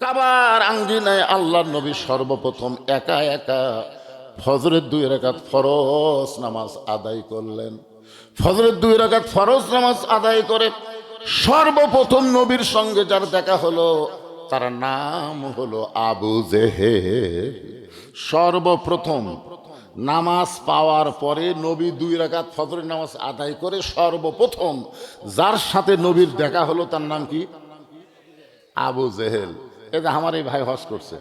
কাবার আঙ্গিনায় আল্লাহর নবী সর্বপ্রথম একা একা ফজরের 2 রাকাত ফরজ নামাজ আদায় করলেন। ফজরের 2 রাকাত ফরজ নামাজ আদায় করে সর্বপ্রথম নবীর সঙ্গে যার দেখা হলো তার নাম হলো আবু জেহেল। সর্বপ্রথম নামাজ পাওয়ার পরে নবী 2 রাকাত ফজরের নামাজ আদায় করে সর্বপ্রথম যার সাথে নবীর দেখা হলো তার নাম কি? আবু জেহেল। এই যে আমার এই ভাই হজ করছে,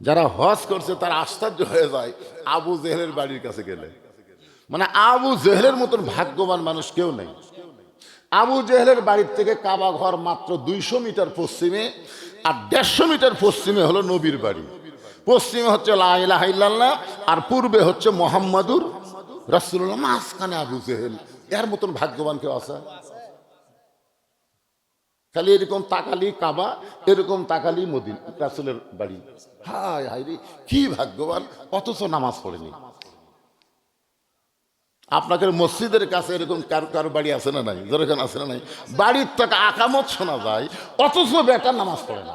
যারা হজ করছে তারা আশ্চর্য হয়ে যায় আবু জেহেলের বাড়ির কাছে গেলে। মানে আবু জেহেলের মতন ভাগ্যবান মানুষ কেউ নেই। আবু জেহেলের বাড়ির থেকে কাবা ঘর মাত্র 200 মিটার পশ্চিমে, আর 150 মিটার পশ্চিমে হলো নবীর বাড়ি। পশ্চিমে হচ্ছে লা ইলাহা ইল্লাল্লাহ, আর পূর্বে হচ্ছে মুহাম্মাদুর রাসূলুল্লাহ। মাঝখানে আবু জেহেল। এর মতন ভাগ্যবান কেউ আছে? খালি এরকম তাকালি কাবা, এরকম তাকালি মদিনা রাসূলের বাড়ি। হায় হায় রে, কি ভাগ্যবান, অথচ নামাজ পড়েনি। আপনাদের মসজিদের কাছে এরকম কারো বাড়ি আছে না নাই? যেরকম আছে না নাই? বাড়ির থেকে আকামত শোনা যায়, অথচ বেটা নামাজ পড়ে না।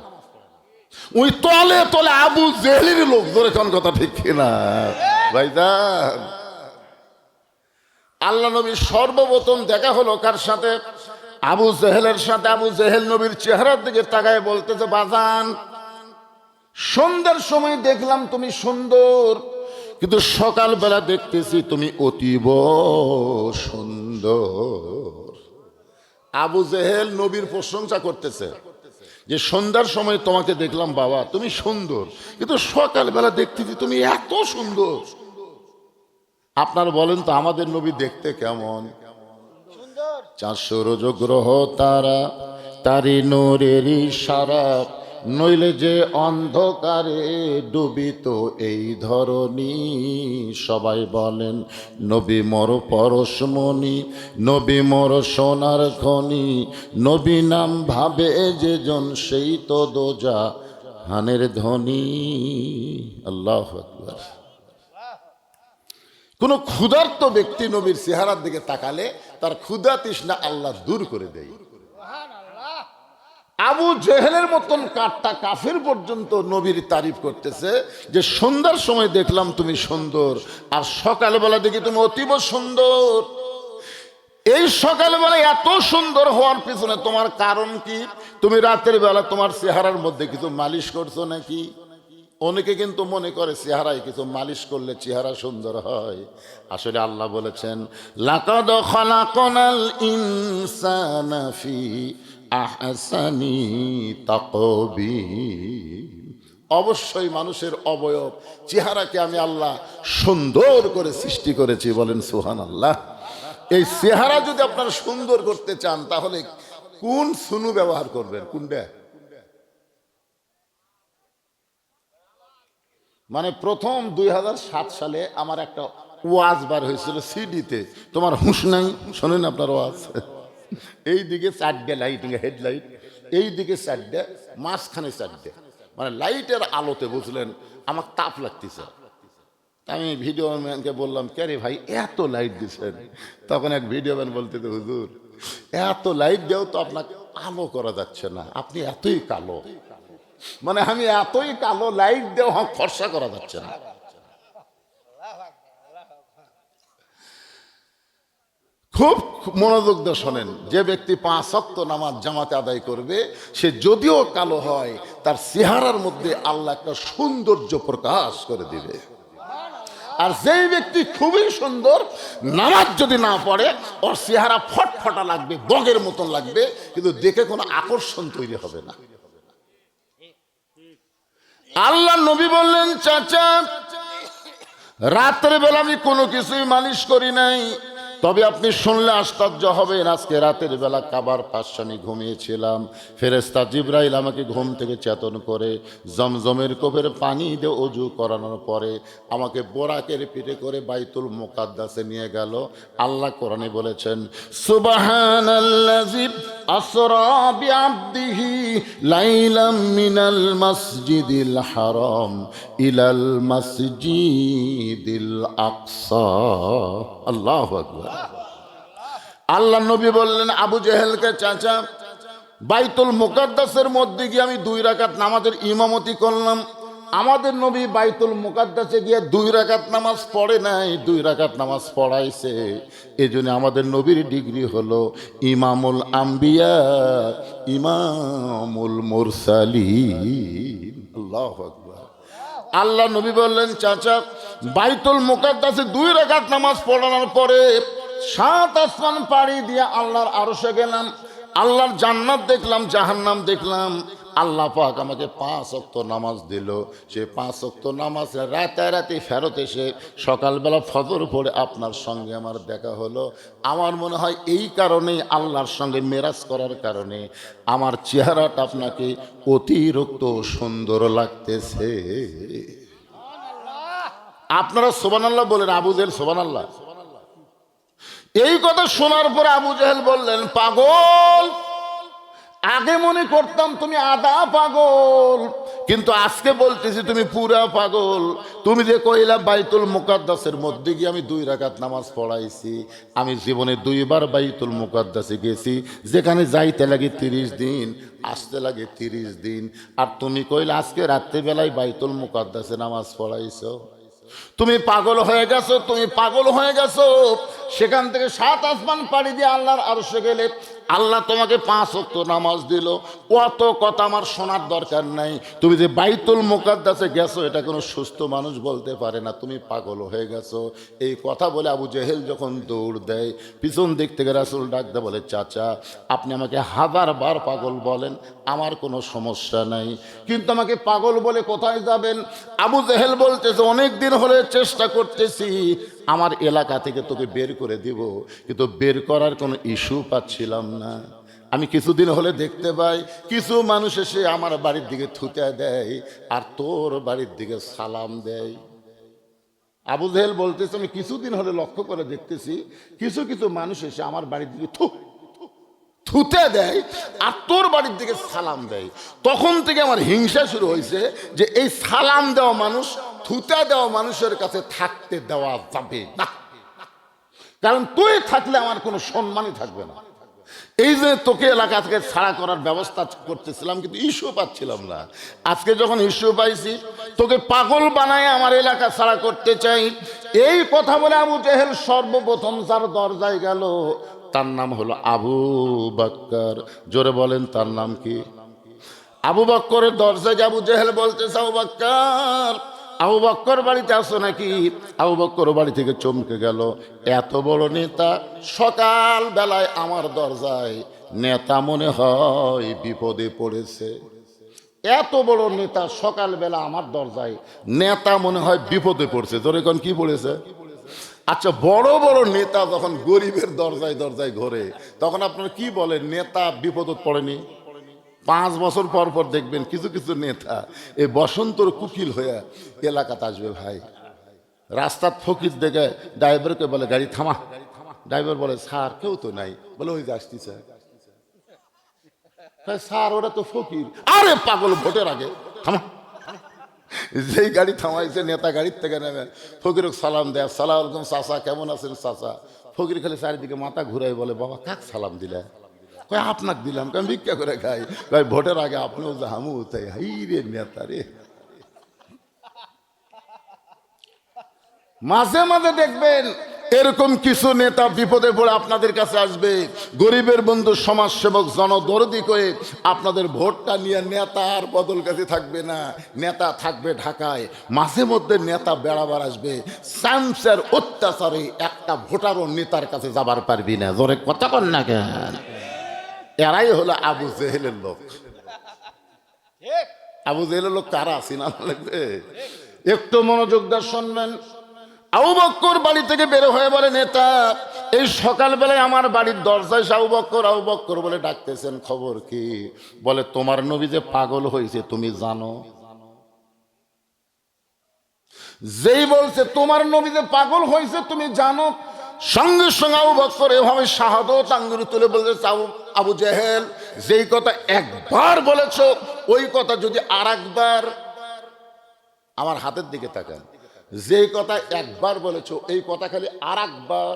ওই তলে তলে আবু জেহেলের লোক। যেরকম কথা ঠিক কিনা ভাইজান? আল্লাহ নবীর সর্বপ্রথম দেখা হলো কার সাথে? আবু জেহেলের সাথে। আবু জেহেল নবীর চেহারার দিকে তাকায় বলতেছে, বাজান, সন্ধ্যার সময় দেখলাম তুমি সুন্দর, কিন্তু সকালবেলা দেখতেছি তুমি অতীব সুন্দর। আবু জেহেল নবীর প্রশংসা করতেছে যে সন্ধ্যার সময় তোমাকে দেখলাম বাবা তুমি সুন্দর, কিন্তু সকালবেলা দেখতেছি তুমি এত সুন্দর। আপনার বলেন তো আমাদের নবী দেখতে কেমন? 400 রজগ্রহ তারা, তারি নূরের ইশারা, নইলে যে অন্ধকারে ডুবিত এই ধরনী। সবাই বলেন নবী মোর পরশমণি, নবী মোর সোনার খনি, নবী নাম ভাবে যে জন সেই তো দোজাহানের ধনী। আল্লাহু আকবার। কোন ক্ষুধার্ত ব্যক্তি নবীর চেহারার দিকে তাকালে তার ক্ষুধা তৃষ্ণা আল্লাহ দূর করে দেয়। আবু জেহেলের মতন কাটটা কাফের পর্যন্ত নবীর তারিফ করতেছে যে সন্ধ্যার সময় দেখলাম তুমি সুন্দর, আর সকালবেলা দেখি তুমি অতীব সুন্দর। এই সকালবেলা এত সুন্দর হওয়ার পিছনে তোমার কারণ কি? তুমি রাতের বেলা তোমার চেহারার মধ্যে কিছু মালিশ করছো নাকি? অনেকে কিন্তু মনে করে চেহারায় কিছু মালিশ করলে চেহারা সুন্দর হয়। আসলে আল্লাহ বলেছেন, লাকাদ খালাকনাল ইনসানা ফি আহসানি তাকবীম। অবশ্যই মানুষের অবয়ব চেহারাকে আমি আল্লাহ সুন্দর করে সৃষ্টি করেছি। বলেন সুবহানাল্লাহ। এই চেহারা যদি আপনারা সুন্দর করতে চান তাহলে কোন সুনু ব্যবহার করবেন? কোনটা? মানে প্রথম 2007 সালে আমার একটা ওয়াজ বার হয়েছিল সিডিতে। তোমার হুঁশ নাই? শোনেন আপনার ওয়াজ। এই দিকে 4টে লাইট, হেডলাইট, এই দিকে 4টে, মাঝখানে 4টে, মানে লাইটের আলোতে বুঝলেন আমার তাপ লাগতেছে। আমি ভিডিও ম্যানকে বললাম, কে রে ভাই এত লাইট দিচ্ছেন? তখন এক ভিডিও ম্যান বলতে, হুজুর এত লাইট দেও তো আপনাকে আলো করা যাচ্ছে না, আপনি এতই কালো। মানে আমি এতই কালো, লাইট দেও ফর্সা করা যাচ্ছে না। খুব মনোযোগ দিয়ে শোনেন, যে ব্যক্তি 5 ওয়াক্ত নামাজ জামাতে আদায় করবে সে যদিও কালো হয় তার চেহারার মধ্যে আল্লাহ একটা সৌন্দর্য প্রকাশ করে দিবে। আর যেই ব্যক্তি খুবই সুন্দর, নামাজ যদি না পড়ে ওর চেহারা ফটফটা লাগবে, বগের মতন লাগবে, কিন্তু দেখে কোনো আকর্ষণ তৈরি হবে না। আল্লাহ নবী বললেন, চাচা রাতের বেলা আমি কোনো কিছুই মালিশ করি নাই, তবে আপনি শুনলে আশ্চর্য হবেন, আজকে রাতের বেলা কাবার পাশে আমি ঘুমিয়েছিলাম। ফেরেশতা জিবরাইল আমাকে ঘুম থেকে চেতন করে জমজমের কোপের পানি দিয়ে ওযু করানোর পরে আমাকে বোরাকের পিঠে করে বাইতুল মুকাদ্দাসে নিয়ে গেল। আল্লাহ কোরআনে বলেছেন, সুবহানাল্লাযী আসরা বিআবদিহি লাইলাম মিনাল মাসজিদিল হারাম ইলাল মাসজিদিল আকসা। আল্লাহু আকবার। আল্লাহ নবী বললেন আবু জেহেলকে, চাচা বাইতুল মুকাদ্দাসের মধ্যে গিয়ে আমি 2 রাকাত নামাজের ইমামতি করলাম। আমাদের নবী বাইতুল মুকাদ্দাসে গিয়ে 2 রাকাত নামাজ পড়ে নাই, 2 রাকাত নামাজ পড়াইছে। এই জন্য আমাদের নবীর ডিগ্রি হলো ইমামুল আম্বিয়া ইমামুল মুরসালিন। আল্লাহু আকবার। আল্লাহ নবী বললেন, চাচা বাইতুল মুকাদ্দাসে 2 রাকাত নামাজ পড়ানোর পরে 7 আসমান পাড়ি দিয়ে আল্লাহর আরশে গেলাম। আল্লাহর জান্নাত দেখলাম, জাহান্নাম দেখলাম। আল্লাহ পাক আমাকে 5 ওয়াক্ত নামাজ দিল। সে 5 ওয়াক্ত নামাজ রাতারাতি ফেরত এসে সকালবেলা ফজর পড়ে আপনার সঙ্গে আমার দেখা হলো। আমার মনে হয় এই কারণেই, আল্লাহর সঙ্গে মেরাজ করার কারণে আমার চেহারাটা আপনাকে অতিরিক্ত সুন্দর লাগতেছে। আপনারা সুবহানাল্লাহ বলেন, আবু জেহেল সুবহানাল্লাহ। এই কথা শোনার পর আবু জেহেল বললেন, পাগল, আগে মনে করতাম তুমি আধা পাগল, কিন্তু আজকে বলতেছি তুমি পুরা পাগল। তুমি যে কইলা বাইতুল মুকাদ্দাসের মধ্যে গিয়ে আমি 2 রাকাত নামাজ পড়াইছি, আমি জীবনে 2 বার বাইতুল মুকাদ্দাসে গেছি, যেখানে যাইতে লাগে 30 দিন, আসতে লাগে 30 দিন। আর তুমি কইলা আজকে রাত্রিবেলায় বাইতুল মুকাদ্দাসে নামাজ পড়াইছো। তুমি পাগল হয়ে গেছো, তুমি পাগল হয়ে গেছো। সেখান থেকে 7 আসমান পাড়ি দিয়ে আল্লাহর আরশে গেলে আল্লাহ তোমাকে 5 ওয়াক্ত নামাজ দিল। অত কথা আমার শোনার দরকার নাই। তুমি যে বাইতুল মুকাদ্দাসে গেছো এটা কোনো সুস্থ মানুষ বলতে পারে না, তুমি পাগল হয়ে গেছো। এই কথা বলে আবু জেহেল যখন দৌড় দেয়, পিছন দিক থেকে রাসূল ডাকতে বলে, চাচা আপনি আমাকে 1000 বার পাগল বলেন, আমার কোনো সমস্যা নাই, কিন্তু আমাকে পাগল বলে কোথায় যাবেন? আবু জেহেল বলতেছে, অনেক দিন হলে চেষ্টা করতেছি আমার এলাকা থেকে তোকে বের করে দিব, কিন্তু বের করার কোনো ইস্যু পাচ্ছিলাম না। আমি কিছুদিন হলে দেখতে পাই কিছু মানুষ এসে আমার বাড়ির দিকে থুতে দেয় আর তোর বাড়ির দিকে সালাম দেয়। আবু জেহেল বলতেছে, আমি কিছুদিন হলে লক্ষ্য করে দেখতেছি কিছু কিছু মানুষ এসে আমার বাড়ির দিকে থুতে দেয় আর তোর বাড়ির দিকে সালাম দেয়। তখন থেকে আমার হিংসা শুরু হয়েছে যে এই সালাম দেওয়া মানুষ, থুতে দেওয়া মানুষের কাছে থাকতে দেওয়া যাবে না, কারণ তুই থাকলে আমার কোনো সম্মানই থাকবে না। এই যে তোকে এলাকা থেকে ছাড়া করার ব্যবস্থা করতেছিলাম, কিন্তু ইস্যু পাচ্ছিলাম না। আজকে যখন ইস্যু পাইছি, তোকে পাগল বানায় আমার এলাকা ছাড়া করতে চাই। এই কথা বলে আবু জেহেল সর্বপ্রথম যার দরজায় গেল তার নাম হলো আবু বকর। জোরে বলেন, তার নাম কি? আবু বকরের দরজায় আবু জেহেল বলতেছে, আবু বকর, আবু বকর বাড়িতে আসো নাকি? আবু বকর বাড়ি থেকে চমকে গেল, এত বড় নেতা সকাল বেলায় আমার দরজায়, নেতা মনে হয় বিপদে পড়েছে। এত বড় নেতা সকালবেলা আমার দরজায়, নেতা মনে হয় বিপদে পড়ছে। ধরে কোন কি পড়েছে? আচ্ছা, বড় বড় নেতা যখন গরিবের দরজায় দরজায় ঘোরে, তখন আপনারা কি বলেন, নেতা বিপদে পড়েনি? 5 বছর পর পর দেখবেন কিছু কিছু নেতা এই বসন্তর কুকিল হয়ে এলাকাতে আসবে। ভাই, রাস্তার ফকির দেখে ড্রাইভারকে বলে, গাড়ি থামা। ড্রাইভার বলে, স্যার কেউ তো নাই। বলে, ওই যে আসতেছে। স্যার ওরা তো ফকির। আরে পাগল, ভোটের আগে থামা। যেই গাড়ি থামাইছে, নেতা গাড়ির থেকে নেমে ফকির সালাম দেয়, আসসালামু আলাইকুম চাচা, কেমন আছেন চাচা? ফকির খালি চারিদিকে মাথা ঘুরাই বলে, বাবা কাক সালাম দিলে? কয়, আপনাকে দিলাম, আমি ভিক্ষা করে খাই। কয়, ভোটের আগে আপনিও যে হামু তাই। হাই রে নেতা রে। মাঝে মাঝে দেখবেন এরকম কিছু নেতা বিপদে পড়ে আপনাদের কাছে আসবে, গরিবের বন্ধু, সমাজসেবক, জনদরদি করে আপনাদের ভোটটা নিয়ে। নেতা আর বদল কাছে থাকবে না, নেতা থাকবে ঢাকায়। মাঝে মধ্যে নেতা বেড়াবার আসবে, সামসের অত্যাচারে একটা ভোটারও নেতার কাছে যাবার পারবি না। জোরে কথা বল না কেন? এরাই হলো আবু জেহেলের লোক। আবু জেহেলের লোক কারা চিনা লাগবে? একটু মনোযোগ দিয়ে শুনবেন। আবু বকর বাড়ি থেকে বের হয়ে বলে, নেতা এই সকালবেলায় আমার বাড়ির দরজায় আবু বকর, আবু বকর বলে ডাকতেছেন, খবর কি? বলে, তোমার নবী যে পাগল হয়েছে তুমি জানো? যেই বলছে তোমার নবী যে পাগল হয়েছে তুমি জানো, সঙ্গে সঙ্গে আবু বকর এভাবে শাহাদত আঙ্গুল তুলে বলতেছে, আবু জেহেল, যেই কথা একবার বলেছ ওই কথা যদি আর একবার, আমার হাতের দিকে তাকান, যেই কথা একবার বলেছ এই কথা খালি আর একবার,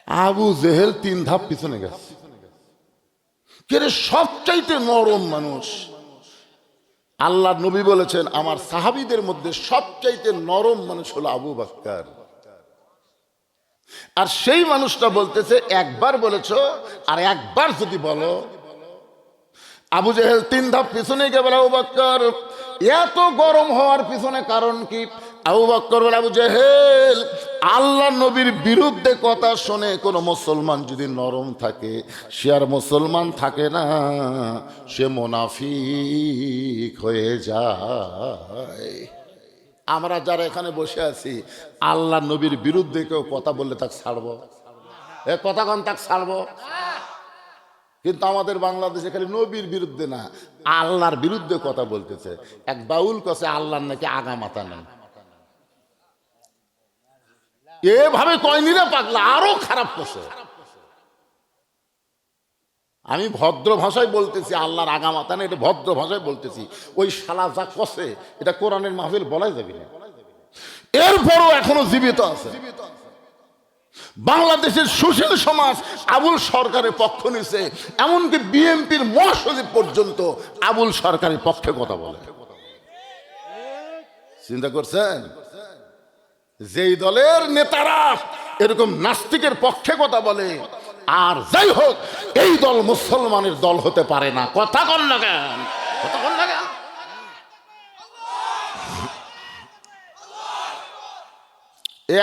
আবু জেহেল 3 ধাপ পিছনে গেছে। কে সবচাইতে নরম মানুষ? আল্লাহ নবী বলেছেন আমার সাহাবীদের মধ্যে সবচাইতে নরম মানুষ হলো আবু বকর। আর সেই মানুষটা বলতেছে একবার বলেছো আর একবার যদি বলো। আবু জেহেল 3 ধাপ পিছনে গিয়ে বলে আবু বকর এত গরম হওয়ার পিছনে কারণ কি? আবু বকর বলে আবু জেহেল আল্লাহ নবীর বিরুদ্ধে কথা শুনে কোনো মুসলমান যদি নরম থাকে সে আর মুসলমান থাকে না, সে মুনাফিক হয়ে যায়। আমরা যারা এখানে বসে আছি আল্লাহ নবীর বিরুদ্ধে কেউ কথা বললে তাকে ছাড়বো? এ কথা কন তাকে ছাড়বো? কিন্তু আমাদের বাংলাদেশে খালি নবীর বিরুদ্ধে না আল্লাহর বিরুদ্ধে কথা বলতেছে। এক বাউল কাছে আল্লাহর নাকি আগা মাথা নেই, এভাবে কয়নি রে পাগলা, আরো খারাপ করছে। আমি ভদ্র ভাষায় বলতেছি, আল্লাহর আগা মাথা নেই, এটা ভদ্র ভাষায় বলতেছি। ওই শালা যা কষে এটা কোরআনের মাহফিল বলাই যাবে না। এরপরও এখনো জীবিত আছে। বাংলাদেশের সুশীল সমাজ আবুল সরকারের পক্ষ নিছে, এমনকি বিএনপির মহাসচিব পর্যন্ত আবুল সরকারের পক্ষে কথা বলে। চিন্তা করছেন? যেই দলের নেতারা এরকম নাস্তিকের পক্ষে কথা বলে, আর যাই হোক এই দল মুসলমানের দল হতে পারে না। কথা কন না কেন? কথা কন না কেন?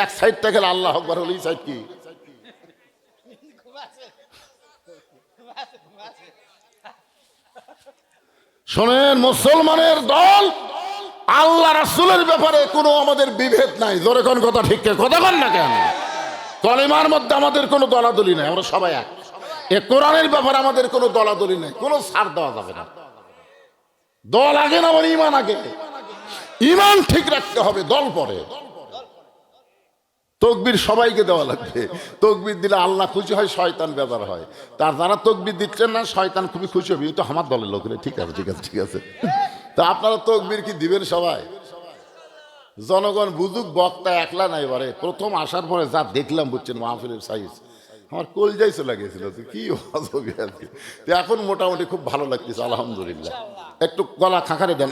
এক সাইড থেকে আল্লাহ আকবার হল, এই সাইড কি? শোনেন, মুসলমানের দল আল্লাহ রাসূলের ব্যাপারে কোনো আমাদের বিভেদ নাই। জোরে কোন কথা ঠিক কথা কন না কেন? কলিমার মধ্যে আমাদের কোনো দলাদলি নাই, আমরা সবাই এক। এ কোরআনের ব্যাপারে আমাদের কোনো দলাদলি নাই, কোনো ছাড় দেওয়া যাবে না। দল আগে না, আমার ইমান আগে। ইমান ঠিক রাখতে হবে, দল পরে। তকবীর সবাইকে দেওয়া লাগবে। তকবীর দিলে আল্লাহ খুশি হয়, শয়তান বেজার হয়। তার যারা তকবীর দিচ্ছেন না শয়তান খুবই খুশি হবে, তো আমার দলের লোক। ঠিক আছে ঠিক আছে ঠিক আছে। তা আপনারা তকবীর কি দিবেন সবাই? জনগণ বুঝুক, বক্তা একলা নাই। এবারে প্রথম আসার পরে যা দেখলাম বুঝছেন মাহফিলের সাইজ, আমার কলজাই চলে গেছিল। কি অজবই আজকে। এখন মোটামুটি খুব ভালো লাগতেছে, আলহামদুলিল্লাহ। একটু গলা খাঁকারে দেন।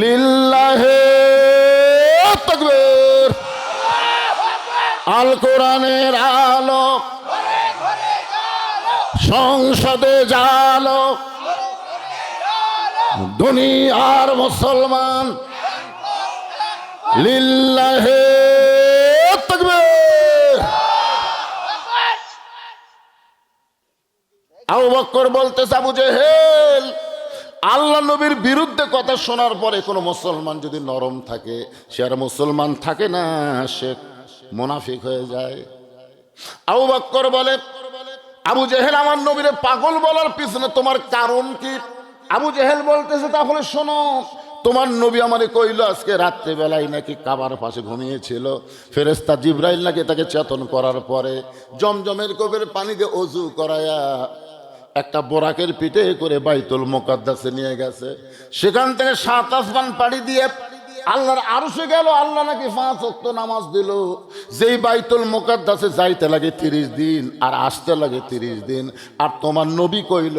লিল্লাহে তাকবীর। আল কোরআনের আলো সংসদে জালো, দুনিয়ার মুসলমান লিল্লাহে তাকবীর। আবু বকর বলতেছে আবু জেহেল আল্লাহ নবীর বিরুদ্ধে কথা শোনার পরে কোনো মুসলমান যদি নরম থাকে সে আর মুসলমান থাকে না, সে মুনাফিক হয়ে যায়। আবু বকর বলে আবু জেহেল আমার নবীরে পাগল বলার পিছনে তোমার কারণ কি? আবু জেহেল বলতেছে তাহলে শোনো, তোমার নবী আমারে কইল আজকে রাত্রেবেলায় নাকি কাবার পাশে ঘুমিয়েছিল, ফেরেশতা জিবরাইল নাকি তাকে চেতন করার পরে জমজমের কোপের পানি দিয়ে ওযু করায়া একটা বোরাকের পিঠে করে বাইতুল মুকাদ্দাসে নিয়ে গেছে। সেখান থেকে 7 আসমান পাড়ি দিয়ে আল্লাহর আরশে গেল। আল্লাহ নাকি 5 ওয়াক্ত নামাজ দিল। যেই বাইতুল মুকাদ্দাসে যাইতে লাগে 30 দিন আর আসতে লাগে 30 দিন। আর তোমার নবী কইল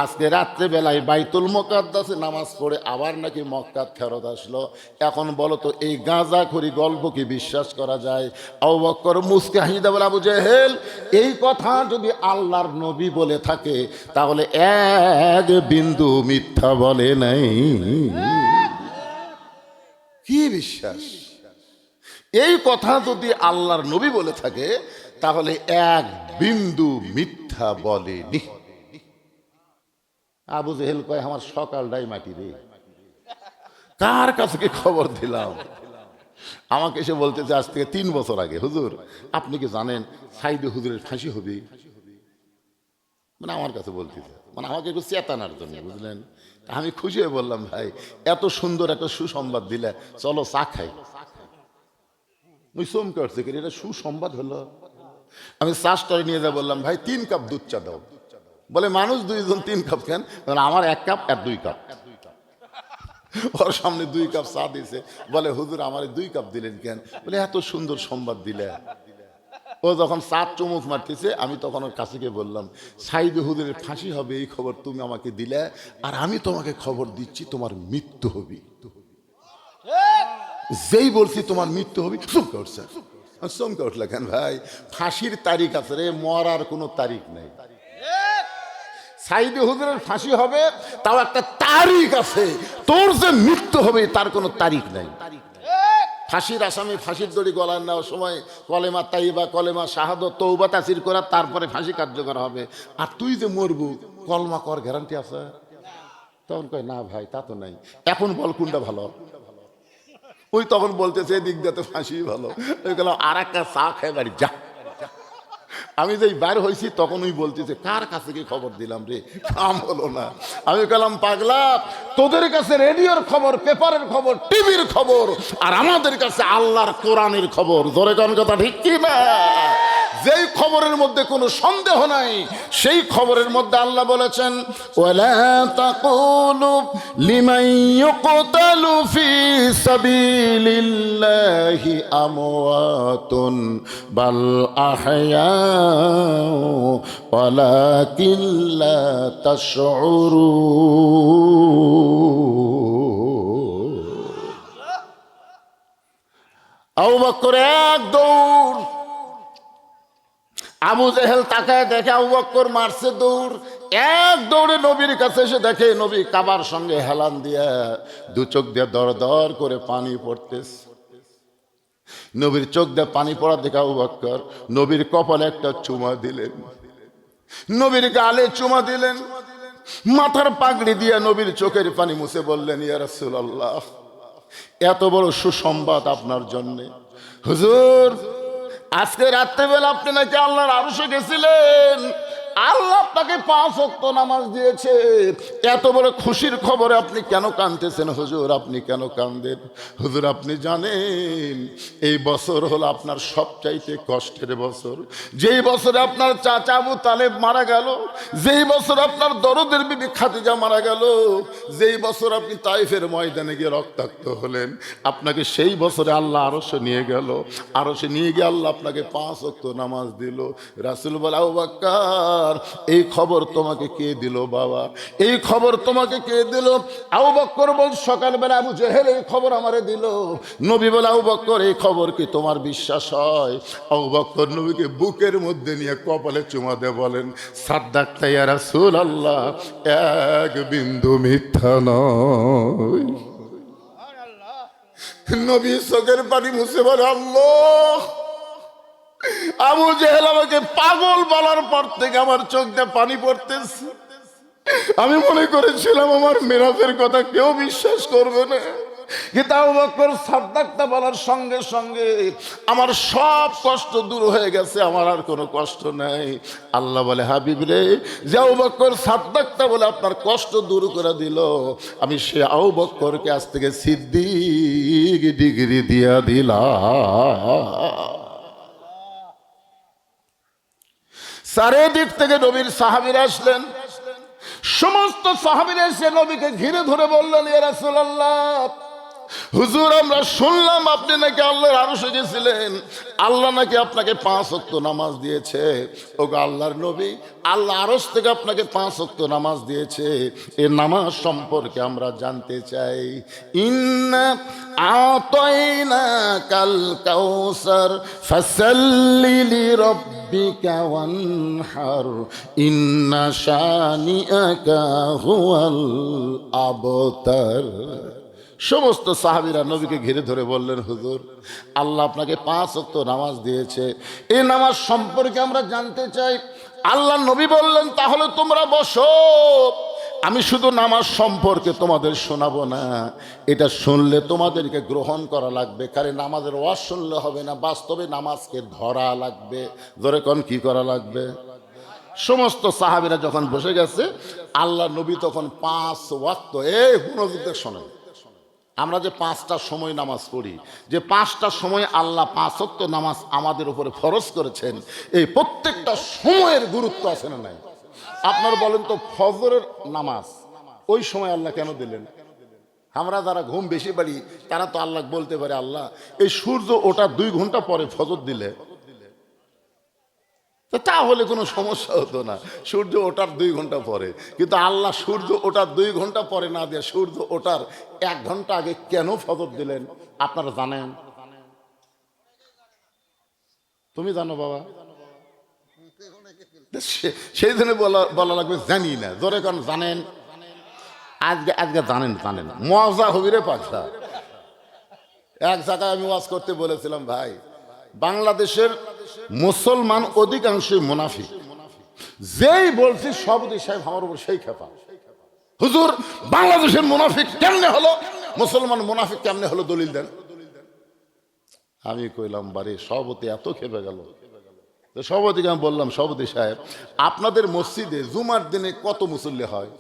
আজকে রাত্রে বেলায় বাইতুল মুকাদ্দাসে নামাজ পড়ে আবার নাকি মক্কা ফেরত আসলো। এখন বলো তো এই গাঁজাখড়ি গল্প কি বিশ্বাস করা যায়? আবু বকর মুসকে হাসিদা বলে আবু জেহেল এই কথা যদি আল্লাহর নবী বলে থাকে তাহলে এক বিন্দু মিথ্যা বলে নাই। কি বিশ্বাস? এই কথা যদি আল্লাহর নবী বলে থাকে তাহলে এক বিন্দু মিথ্যা বলেনি। আবু জেহেল কয় আমার সকালটাই মাটি রে, কার কাছে কি খবর দিলাম? আমাকে এসে বলতেছে আজ থেকে 3 বছর আগে, হুজুর আপনি কি জানেন সাইদে হুজুরের ফাঁসি হবে? মানে আমার কাছে বলতেছে, মানে আমাকে একটু চেতানোর জন্য, বুঝলেন? আমি খুশি হয়ে বললাম ভাই এত সুন্দর একটা সুসংবাদ দিলে, চলো চা খাই। ওই চমকে উঠছে, এটা সুসংবাদ হলো। আমি চা স্টলে নিয়ে যা বললাম ভাই 3 কাপ দুধ চা দাও। বলে মানুষ 2 জন 3 কাপ কেন? আমার 1 কাপ আর 2 কাপ। ওর সামনে 2 কাপ চা দিয়েছে। বলে হুজুর আমার 2 কাপ দিলেন কেন? বলে এত সুন্দর সংবাদ দিলে। ও যখন 7 চুমুক মারতেছে, আমি তখন ওর কাছে গিয়ে বললাম, সাইদে হুজুরের ফাঁসি হবে এই খবর তুমি আমাকে দিলে, আর আমি তোমাকে খবর দিচ্ছি তোমার মৃত্যু হবে। যেই বলছি তোমার মৃত্যু হবে, চমকে উঠছে। চমকে উঠলে কেন ভাই? ফাঁসির তারিখ আছে রে, মরার কোনো তারিখ নেই। সাইদে হুজুরের ফাঁসি হবে, তাও একটা তারিখ আছে। তোর যে মৃত্যু হবে তার কোনো তারিখ নাই। ফাঁসির আসামি ফাঁসির দড়ি গলায় নেওয়ার সময় কলেমা তাইবা, কলেমা শাহাদত, তওবা তাসির করা, তারপরে ফাঁসি কার্যকর হবে। আর তুই যে মরবু, কলমা কর গ্যারান্টি আছে? তখন কয় না ভাই তা তো নাই। এখন বল কোনটা ভালো? ওই তখন বলতেছে এদিক দিয়ে তো ফাঁসি ভালো। ওই গেলাম আর একটা চা খাই বাড়ি যা। আমি যেই বাইর হয়েছি তখন ওই বলতেছে কার কাছে কি খবর দিলাম রে, কাম হলো না। আমি গেলাম পাগলা, তোদের কাছে রেডিওর খবর, পেপারের খবর, টিভির খবর, আর আমাদের কাছে আল্লাহর কোরআনের খবর। ধরে কোন কথা ঠিক কি না? যেই খবরের মধ্যে কোনো সন্দেহ নাই, সেই খবরের মধ্যে আল্লাহ বলেছেন, ওয়ালা তাকুলু লিমান ইউকতালু ফি সাবিলিল্লাহি আমওয়াতুন বাল আহইয়াউ ওয়ালাকিন লা তাশউরুন। আবু বকর এক দৌড়, আবু জেহেল তাকায় দেখে আবু বকর মারছে দৌড়, এক দৌড়ে নবীর কাছে এসে দেখে নবী কাবার সঙ্গে হেলান দিয়া দু চোখ দিয়ে দর দর করে পানি পড়তেছে। নবীর চোখ দিয়ে পানি পড়া দেখে আবু বকর নবীর কপালে একটা চুমা দিলেন, নবীর গালে চুমা দিলেন, মাথার পাগড়ি দিয়ে নবীর চোখের পানি মুছে বললেন, ইয়া রাসূলুল্লাহ, এত বড় সুসংবাদ আপনার জন্য। হুজুর, আজকে রাত্রেবেলা আপনি নাকি আল্লাহর আরশে গেছিলেন, আল্লাহ আপনাকে 5 ওয়াক্ত নামাজ দিয়েছে। এত বড় খুশির খবরে আপনি কেন কাঁদতেছেন হুজুর? আপনি কেন কাঁদেন? হুজুর আপনি জানেন এই বছর হলো আপনার সবচাইতে কষ্টের বছর। যেই বছরে আপনার চাচা আবু তালেব মারা গেল, যেই বছর আপনার দরদের বিবি খাদিজা মারা গেল, যেই বছর আপনি তাইফের ময়দানে গিয়ে রক্তাক্ত হলেন, আপনাকে সেই বছরে আল্লাহ আরশে নিয়ে গেল। আরশে নিয়ে গিয়ে আল্লাহ আপনাকে 5 ওয়াক্ত নামাজ দিল। রাসূল বলে, আবু বকর, এই খবর তোমাকে কে দিল বাবা? এই খবর তোমাকে কে দিল? আবু বকর বল, সকালবেলা আবু জেহেল এই খবর আমারে দিল। নবী বলে, আবু বকর এই খবর কি তোমার বিশ্বাস হয়? আবু বকর নবীকে বুকের মধ্যে নিয়ে কপালে চুমা দিয়ে বলেন, সাদ্দাকতা ইয়া রাসূলুল্লাহ, এক বিন্দু মিথ্যা নয়। নবী চোখের পানি মুছে বলে, আল্লাহ, আবু জেহেল আমাকে পাগল বলার পর থেকে আমার চোখ দিয়ে পানি পড়তেছে। আমি মনে করেছিলাম আমার মেরাজের কথা কেউ বিশ্বাস করবে না, কিন্তু আবু বকর সাদ্দাকতা বলার সঙ্গে সঙ্গে আমার সব কষ্ট দূর হয়ে গেছে, আমার আর কোনো কষ্ট নাই। আল্লাহ বলে, হাবিব রে, যে আবু বকর সাদ্দাকতা বলে আপনার কষ্ট দূর করে দিল, আমি সে আবু বকরকে আজ থেকে সিদ্দিক ডিগ্রি দিয়া দিলাম। চারিদিক থেকে নবীর সাহাবীরা আসলেন, সমস্ত সাহাবীরা এসে নবীকে ঘিরে ধরে বললেন, ইয়া রাসূলুল্লাহ, হুজুর আমরা শুনলাম আপনি নাকি আল্লাহর আরশে গেছিলেন, আল্লাহ নাকি আপনাকে 5 ওয়াক্ত নামাজ দিয়েছে। ওগো আল্লাহর নবী, আল্লাহ আরশ থেকে আপনাকে 5 ওয়াক্ত নামাজ দিয়েছে, এই নামাজ সম্পর্কে আমরা জানতে চাই। ইন্না আতাইনাকাল কাউসার ফাসাল্লি লিরাব্বিকা ওয়ানহার ইন্না শানিআকা হুয়াল আবতার। সমস্ত সাহাবীরা নবীকে ঘিরে ধরে বললেন, হুজুর আল্লাহ আপনাকে 5 ওয়াক্ত নামাজ দিয়েছে, এই নামাজ সম্পর্কে আমরা জানতে চাই। আল্লাহ নবী বললেন, তাহলে তোমরা বসো, আমি শুধু নামাজ সম্পর্কে তোমাদের শোনাবো না, এটা শুনলে তোমাদেরকে গ্রহণ করা লাগবে। কারণ নামাজের ওয়াজ শুনলে হবে না, বাস্তবে নামাজকে ধরা লাগবে। ধরে কোন কি করা লাগবে? সমস্ত সাহাবীরা যখন বসে গেছে, আল্লাহ নবী তখন 5 ওয়াক্ত, এই মনোযোগ শোনেন, আমরা যে 5টা সময় নামাজ পড়ি, যে 5টা সময় আল্লাহ 5 ওয়াক্ত নামাজ আমাদের উপরে ফরজ করেছেন, এই প্রত্যেকটা সময়ের গুরুত্ব আছে না নাই? আপনার বলেন তো, ফজরের নামাজ ওই সময় আল্লাহ কেন দিলেন? আমরা যারা ঘুম বেশি পারি তারা তো আল্লাহ বলতে পারে, আল্লাহ এই সূর্য ওটা 2 ঘন্টা পরে ফজর দিলে তাহলে কোনো সমস্যা হতো না, সূর্য ওঠার 2 ঘন্টা পরে। কিন্তু আল্লাহ সূর্য ওঠার 2 ঘন্টা পরে না দিয়ে সূর্য ওঠার 1 ঘন্টা আগে কেন ফজর দিলেন আপনারা জানেন? তুমি জানো বাবা? সেই জন্য বলা লাগবে জানি না, জোরে কারণ জানেন। আজকে আজকে জানেন জানেন মজা হবি রে পাখা। এক জায়গায় আমি ওয়াজ করতে বলেছিলাম, ভাই বাংলাদেশের মুসলমান অধিকাংশই মুনাফিক। যেই বলছি সব সাহেব আমার উপর সেই খেপা, হুজুর বাংলাদেশের মুনাফিক কেমনে হলো, মুসলমান মুনাফিক কেমনে হলো, দলিল দেন। আমি কইলাম বারে সভাপতি এত খেপে গেল। তো সভাপতিকে আমি বললাম, সভাপতি সাহেব আপনাদের মসজিদে জুমার দিনে কত মুসল্লি হয়?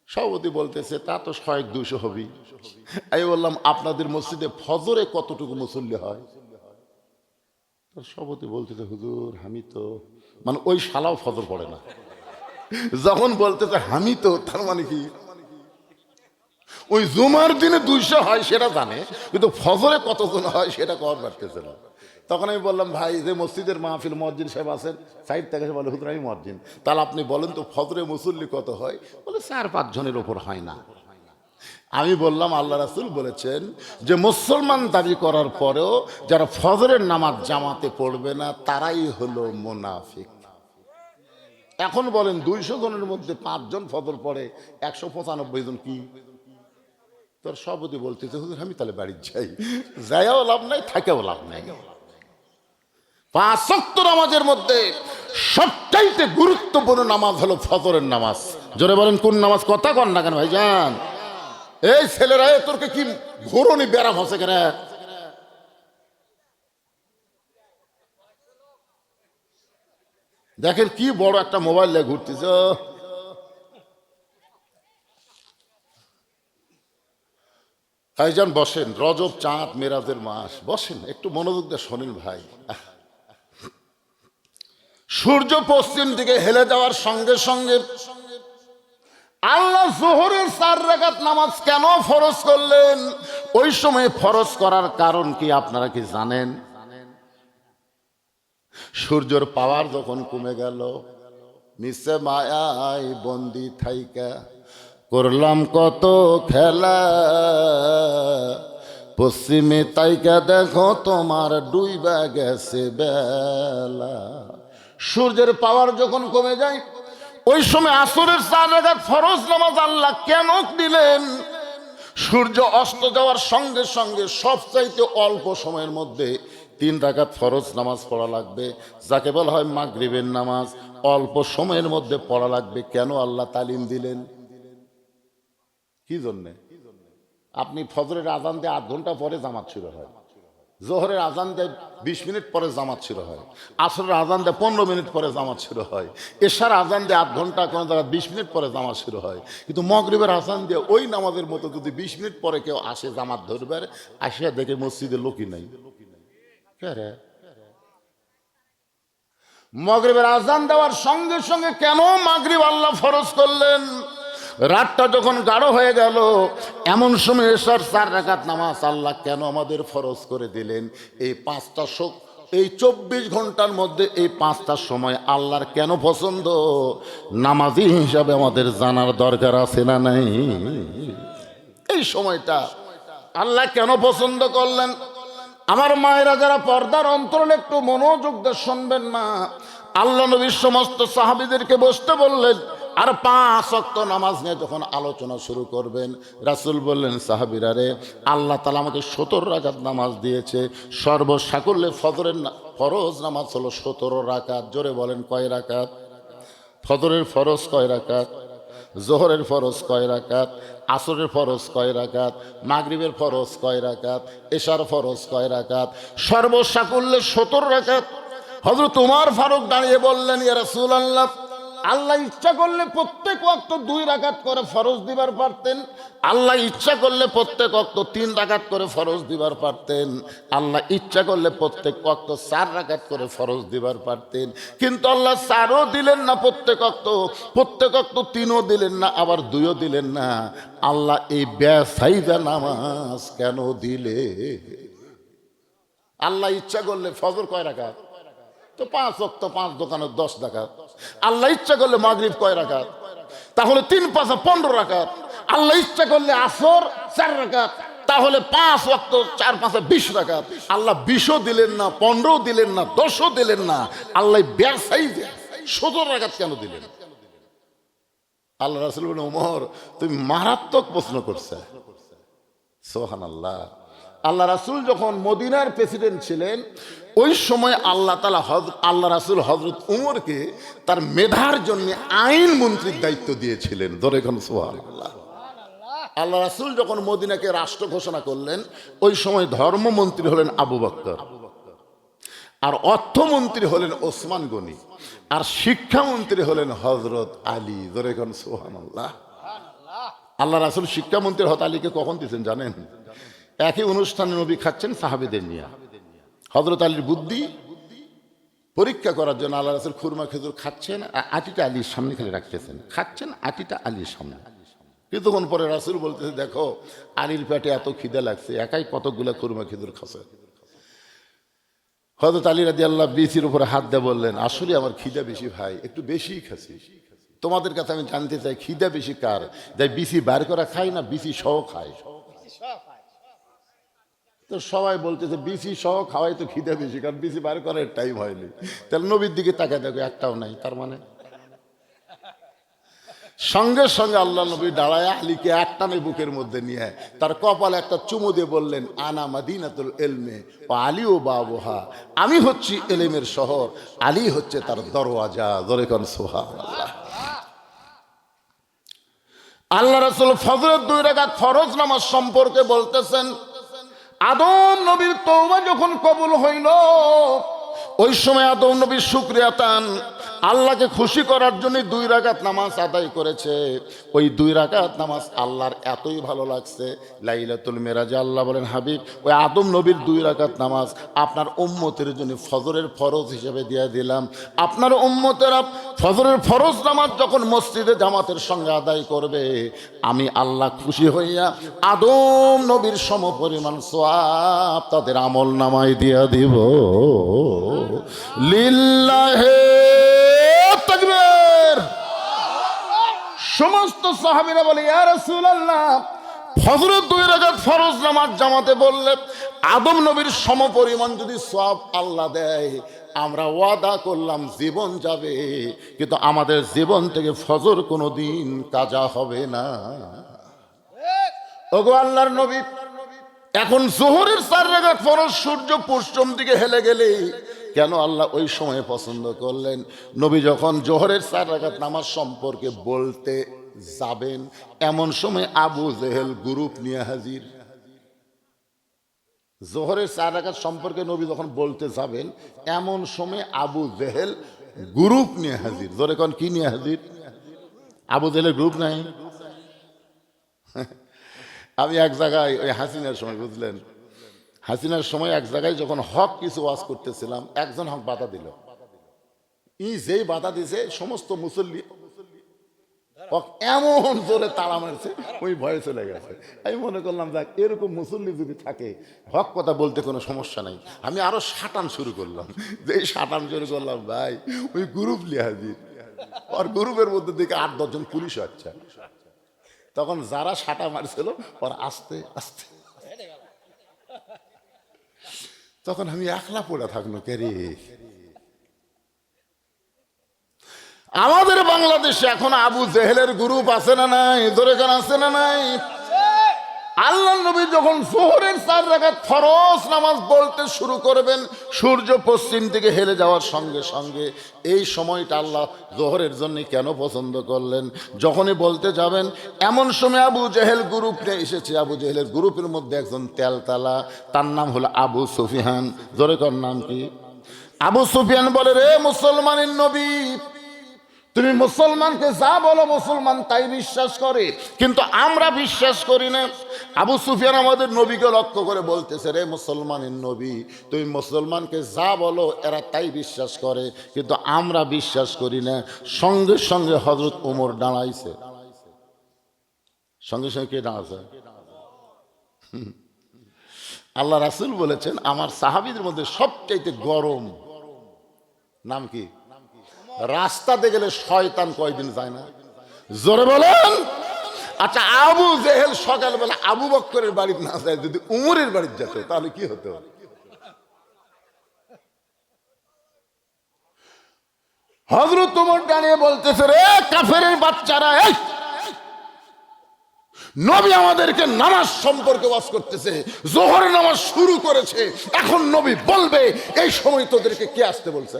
সভাপতি বলতেছে তা তো 100-200 হবি। আমি বললাম আপনাদের মসজিদে ফজরে কতটুকু মুসল্লি হয়? সভাপতি বলতেছে হুজুর আমি তো, মানে ওই শালাও ফজর পড়ে না। যখন বলতেছে আমি তো, তার মানে কি ওই জুমার দিনে 200 হয় সেটা জানে, কিন্তু ফজরে কতজন হয় সেটা কর পারতেছে না। তখন আমি বললাম, ভাই যে মসজিদের মাহফিল মসজিদ সাহেব আছেন সাইড থেকে বলে হুজুর আমি মসজিদ, তাহলে আপনি বলেন তো ফজরে মুসল্লি কত হয়? বলে 4-5 জনের ওপর হয় না। আমি বললাম আল্লাহ রাসূল বলেছেন যে মুসলমান দাবি করার পরেও যারা ফজরের নামাজ জামাতে পড়বে না তারাই হলো মুনাফিক। এখন বলেন 200 জনের মধ্যে 5 জন ফজর পড়ে, 195 জন কি? তোর সভাপতি বলতেছে হুজুর আমি তাহলে বাড়ি যাইও লাভ নাই, থাকেও লাভ নাই। 5 ওয়াক্ত নামাজের মধ্যে সবচাইতে গুরুত্বপূর্ণ নামাজ হলো ফজরের নামাজ। জোরে বলেন কোন নামাজ? কথা কন না কেন ভাইজান? এই ছেলেরা তোরকে কি ঘোরনি ব্যারাম হচ্ছে কেন? দেখেন কি বড় একটা মোবাইল নিয়ে ঘুরতেছ। ভাইজান বসেন, রজব চাঁদ মেরাজের মাস, বসেন একটু মনোযোগ দিয়ে শোনেন ভাই। সূর্য পশ্চিম দিকে হেলে যাওয়ার সঙ্গে সঙ্গে আল্লাহ যোহরের 4 রাকাত নামাজ কেন ফরজ করলেন? ওই সময় ফরজ করার কারণ কি আপনারা কি জানেন? সূর্যের পাওয়ার যখন কমে গেল, নিচে মায়ায় বন্দি থাইকা করলাম কত খেলা, পশ্চিমে তাইকা দেখো তোমার ডুইবা গেছে বেলা। সূর্যের পাওয়ার যখন কমে যায় ওই সময় আসরের 4 রাকাত ফরজ নামাজ আল্লাহ কেন দিলেন? সূর্য অস্ত যাওয়ার সঙ্গে সঙ্গে সবচাইতে অল্প সময়ের মধ্যে 3 রাকাত ফরজ নামাজ পড়া লাগবে, যাকে বলা হয় মাগরিবের নামাজ। অল্প সময়ের মধ্যে পড়া লাগবে, কেন আল্লাহ তালিম দিলেন? কি জন্যে? আপনি ফজরের আজান দিয়ে 8 ঘন্টা পরে জামাত শুরু হয়, জোহরের আজান দেয় 20 মিনিট পরে জামাত শুরু হয়, আসরের আজান দেয় 15 মিনিট পরে জামাত শুরু হয়, এশার আজান দিয়ে 8 ঘন্টা, কোনো জায়গায় 20 মিনিট পরে জামাত শুরু হয়। কিন্তু মাগরিবের আজান দিয়ে ওই নামাজের মতো যদি 20 মিনিট পরে কেউ আসে জামাত ধরবে, আসিয়া দেখে মসজিদে লোকই নাই। মাগরিবের আজান দেওয়ার সঙ্গে সঙ্গে কেন মাগরিব আল্লাহ ফরজ করলেন? রাতটা যখন গাঢ় হয়ে গেল এমন সময় এশার 4 রাকাত নামাজ আল্লাহ কেন আমাদের ফরজ করে দিলেন? এই 5টা এই 24 ঘন্টার মধ্যে এই 5টা সময় আল্লাহর কেন পছন্দ? নামাজি হিসাবে আমাদের জানার দরকার আছে না নাই? এই সময়টা আল্লাহ কেন পছন্দ করলেন? আমার মায়েরা যারা পর্দার অন্তরালে একটু মনোযোগ দিয়ে শুনবেন মা। আল্লাহ নবীর সমস্ত সাহাবীদেরকে বসতে বললেন, আর 5 ওয়াক্ত নামাজ নিয়ে যখন আলোচনা শুরু করবেন, রাসূল বললেন সাহাবীরা রে, আল্লাহ তাআলা আমাকে 17 রাকাত নামাজ দিয়েছে। সর্বসাকুল্যে ফজরের ফরজ নামাজ হলো 17 রাকাত। জোরে বলেন কয় রাকাত? ফজরের ফরজ কয় রাকাত? জোহরের ফরজ কয় রাকাত? আসরের ফরজ কয় রাকাত? মাগরিবের ফরজ কয় রাকাত? এশার ফরজ কয় রাকাত? সর্বসাকুল্যে 17 রাকাত। হযরত ওমর ফারুক দাঁড়িয়ে বললেন, ইয়া রাসূলুল্লাহ, আল্লাহ ইচ্ছা করলে প্রত্যেক ওয়াক্ত 2 রাকাত করে ফরজ দিবার পারতেন, আল্লাহ ইচ্ছা করলে প্রত্যেক ওয়াক্ত 3 রাকাত করে ফরজ দিবার পারতেন, আল্লাহ ইচ্ছা করলে প্রত্যেক ওয়াক্ত 4 রাকাত করে ফরজ দিবার পারতেন, কিন্তু আল্লাহ 4ও দিলেন না প্রত্যেক ওয়াক্ত 3ও দিলেন না, আবার 2ও দিলেন না। আল্লাহ এই বেসাইদা নামাজ কেন দিলে? আল্লাহ ইচ্ছা করলে ফজর কয় রাকাত? তো 5 ওয়াক্ত 5 দোকানে 10 রাকাত। আল্লাহ ইচ্ছা করলে মাগরিব কয় রাকাত? তাহলে 3 5 15 রাকাত। আল্লাহ ইচ্ছা করলে আসর 4 রাকাত, তাহলে 5 ওয়াক্ত 4 5 20 রাকাত। আল্লাহ 20ও দিলেন না, 15ও দিলেন না, 10ও দিলেন না, আল্লাহ বেসাই 17 রাকাত কেন দিলেন? আল্লাহ রাসূল বলেন, ওমর তুমি মারাত্মক প্রশ্ন করছে। সুবহানাল্লাহ। আল্লাহ রাসূল যখন মদিনার প্রেসিডেন্ট ছিলেন, ওই সময় আল্লাহ রাসূল হযরত উমরকে তার মেধার জন্য আইন মন্ত্রীর দায়িত্ব দিয়েছিলেন। ধরে এখন সুবহানাল্লাহ। আল্লাহ রাসূল যখন মদিনাকে রাষ্ট্র ঘোষণা করলেন, ওই সময় ধর্মমন্ত্রী হলেন আবু বকর, আর অর্থমন্ত্রী হলেন ওসমান গনি, আর শিক্ষামন্ত্রী হলেন হযরত আলী। ধরে এখন সুবহানাল্লাহ। আল্লাহ রাসূল শিক্ষামন্ত্রী হযরত আলীকে কখন দিয়েছেন জানেন? একই অনুষ্ঠানে নবী খাচ্ছেন সাহাবীদের নিয়ে। হযরত আলীর বুদ্ধি পরীক্ষা করার জন্য আল্লাহ রাসূল খুরমা খেজুর খাচ্ছেন, আটিটা আলীর সামনে খালি রাখতেছেন, খাচ্ছেন আটিটা আলীর সামনে। কিছুক্ষণ পরে রাসূল বলতেছে, দেখো আলীর পেটে এত খিদে লাগছে, একাই কতগুলা খুরমা খেজুর খাচ্ছে। হযরত আলী রাদিয়াল্লাহু বিসির উপরে হাত দিয়ে বললেন, আসলে আমার খিদা বেশি ভাই, একটু বেশিই খাচ্ছি। তোমাদের কাছে আমি জানতে চাই, খিদা বেশি কার? যাই বিসি বার করা খায় না বিসি সহ খায়? তো সবাই বলতেছে বিসি সহ খাওয়াই তো খিদা বেশি, কারণ বিসি বার করার টাইম হয়নি। তাহলে নবীর দিকে তাকায় দেখো, একটাও নাই। তার মানে সঙ্গে সঙ্গে আল্লাহ নবী দাঁড়ায় আলীকে একটানে বুকের মধ্যে নিয়ে তার কপালে একটা চুমু দিয়ে বললেন, আনা মাদিনাতুল ইলমে ওয়া আলী ও বাবুহা, আমি হচ্ছি ইলমের শহর, আলী হচ্ছে তার দরওয়াজা। জোরে কোন সুবহানাল্লাহ। আল্লাহ রাসূল ফজরের 2 রাকাত ফরজ নামাজ সম্পর্কে বলতেছেন, আদম নবীর তওবা যখন কবুল হইল, ওই সময় আদম নবীর শুকরিয়া তান আল্লাহকে খুশি করার জন্য 2 রাকাত নামাজ আদায় করেছে। ওই 2 রাকাত নামাজ আল্লাহর এতই ভালো লাগছে, লাইলাতুল মেরাজে আল্লাহ বলেন, হাবিব ওই আদম নবীর 2 রাকাত নামাজ আপনার উম্মতের জন্য ফজরের ফরজ হিসেবে দিয়ে দিলাম। আপনার উম্মতেরা ফজরের ফরজ নামাজ যখন মসজিদে জামাতের সঙ্গে আদায় করবে, আমি আল্লাহ খুশি হইয়া আদম নবীর সমপরিমাণ সওয়াব তাদের আমল নামায় দিয়া দিব। লিল্লাহে তাকবীর। সমস্ত সাহাবীরা বলে, ইয়া রাসূলুল্লাহ, ফজরের 2 রাকাত ফরজ নামাজ জামাতে বললে আদম নবীর সমপরিমাণ যদি সওয়াব আল্লাহ দেয়, আমরা ওয়াদা করলাম জীবন যাবে, কিন্তু আমাদের জীবন থেকে ফজর কোনোদিন কাজা হবে না। ওগো আল্লাহর নবী, এখন যোহরের 4 রাকাত ফরজ সূর্য পশ্চিম দিকে হেলে গেলে কেন আল্লাহ ওই সময় পছন্দ করলেন? নবী যখন যোহরের 4 রাকাত নামাজ সম্পর্কে বলতে যাবেন, এমন সময় আবু জেহেল গ্রুপ নিয়ে হাজির। যোহরের 4 রাকাত সম্পর্কে নবী যখন বলতে যাবেন, এমন সময় আবু জেহেল গ্রুপ নিয়ে হাজির। জোরে কোন কি নিয়ে হাজির? আবু জেহেলের গ্রুপ নাই? আমি এক জায়গায় ওই হাসিনার সময়, বুঝলেন, হাসিনার সময় এক জায়গায় যখন হক কিছু ওয়াজ করতেছিলাম, একজন হক বাধা দিল। যেই বাধা দিছে সমস্ত মুসল্লি হক এমন জোরে তাড়া মারছে, ওই ভয়ে চলে গেছে। আমি মনে করলাম, যাক এরকম মুসল্লি যদি থাকে হক কথা বলতে কোনো সমস্যা নাই। আমি আরো সাটান শুরু করলাম। যেই সাটান শুরু করলাম, ভাই ওই গ্রুপ লিয়ে হাজির, আর গ্রুপের মধ্যে দিকে 8-10 জন পুলিশ হচ্ছে। তখন যারা সাটা মারছিল ওরা আস্তে আস্তে, তখন আমি একলা পড়ে থাকলো, কে রে? আমাদের বাংলাদেশে এখন আবু জেহেলের গ্রুপ আছে না নাই? ধরে কেন আছে না নাই? আল্লাহ নবী যখন যোহরের 4 রাকাত ফরজ নামাজ বলতে শুরু করবেন, সূর্য পশ্চিম দিকে হেলে যাওয়ার সঙ্গে সঙ্গে এই সময়টা আল্লাহ যোহরের জন্য কেন পছন্দ করলেন? যখনই বলতে যাবেন, এমন সময় আবু জেহেল গ্রুপ নিয়ে এসেছে। আবু জেহেলের গ্রুপের মধ্যে একজন তেলতালা, তার নাম হলো আবু সুফিয়ান। জোরে কর নাম কি? আবু সুফিয়ান বলে, রে মুসলমানের নবী, তুমি মুসলমানকে যা বলো মুসলমান তাই বিশ্বাস করে, কিন্তু আমরা বিশ্বাস করি না। আবু সুফিয়ান আমাদের নবীকে লক্ষ্য করে বলতেছে, রে মুসলমানের নবী, তুমি মুসলমানকে যা বলো এরা তাই বিশ্বাস করে, কিন্তু আমরা বিশ্বাস করি না। সঙ্গে সঙ্গে হযরত ওমর দাঁড়াইছে। সঙ্গে সঙ্গে কে দাঁড়াছে? আল্লাহ রাসূল বলেছেন, আমার সাহাবীদের মধ্যে সবচাইতে গরম নাম কি? রাস্তাতে গেলে শয়তান কয়দিন যায় না? জোরে বলেন। আচ্ছা, আবু জেহেল সকালবেলা আবু বক্করের বাড়িতে না যায়, যদি উমরের বাড়িতে যেত তাহলে কি হতো? হযরত ওমর দাঁড়িয়ে বলতেছে, রে কাফেরের বাচ্চারা, এই নবী আমাদেরকে নামাজ সম্পর্কে ওয়াজ করতেছে, জোহর নামাজ শুরু করেছে, এখন নবী বলবে এই সময় তোদেরকে কে আসতে বলছে?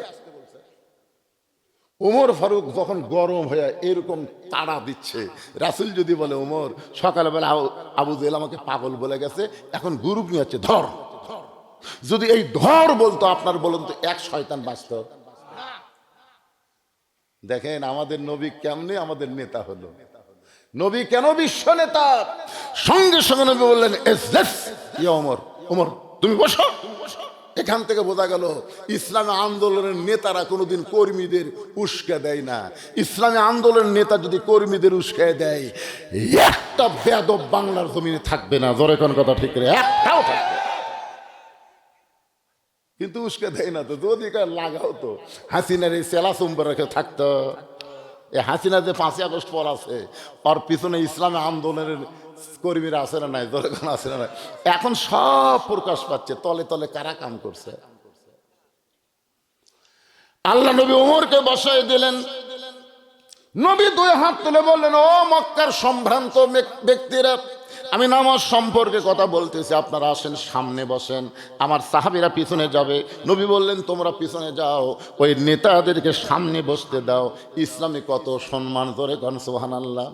ওমর ফারুক যখন গরম হয়ে এরকম তাড়া দিচ্ছে, রাসূল যদি বলে ওমর সকালবেলা আবু জেহেল আমাকে পাগল বলে গেছে, এখন গ্রুপ নিয়ে যাচ্ছে ধর, যদি এই ধর বলতো, আপনার বলুন তো এক শয়তান বাঁচত? দেখেন আমাদের নবী কেমনে আমাদের নেতা হলো। নবী কেন বিশ্ব নেতা? সঙ্গে সঙ্গে নবী বললেন, ওমর, ওমর তুমি বসো। এখান থেকে বোঝা গেল ইসলামী আন্দোলনের নেতারা কোনোদিন কর্মীদের উস্কে দেয় না। ইসলামী আন্দোলনের নেতা যদি কর্মীদের উস্কে দেয়, একটা বেয়াদব বাংলার জমিনে থাকবে না। জোরে কোন কথা ঠিক করে, একটাও থাকবে। কিন্তু উস্কে দেয় না তো, যদি লাগাও তো হাসিনার এই সেলা সোমবার রেখে থাকতো। এই হাসিনা যে 5ই আগস্ট পর আছে, ওর পিছনে ইসলামী আন্দোলনের কর্মীরা আছে না নাই? দরকার আছে না নাই? এখন সব প্রকাশ পাচ্ছে তলে তলে কারা কাম করছে। আল্লাহ নবী ওমরকে বসায় দিলেন। নবী 2 হাত তুলে বললেন, ও মক্কার সম্ভ্রান্ত ব্যক্তিরা, আমি নামাজ সম্পর্কে কথা বলতেছি, আপনারা আসেন সামনে বসেন, আমার সাহাবীরা পিছনে যাবে। নবী বললেন, তোমরা পিছনে যাও, ওই নেতাদেরকে সামনে বসতে দাও। ইসলামে কত সম্মান, ধরে গান সুবহানাল্লাহ।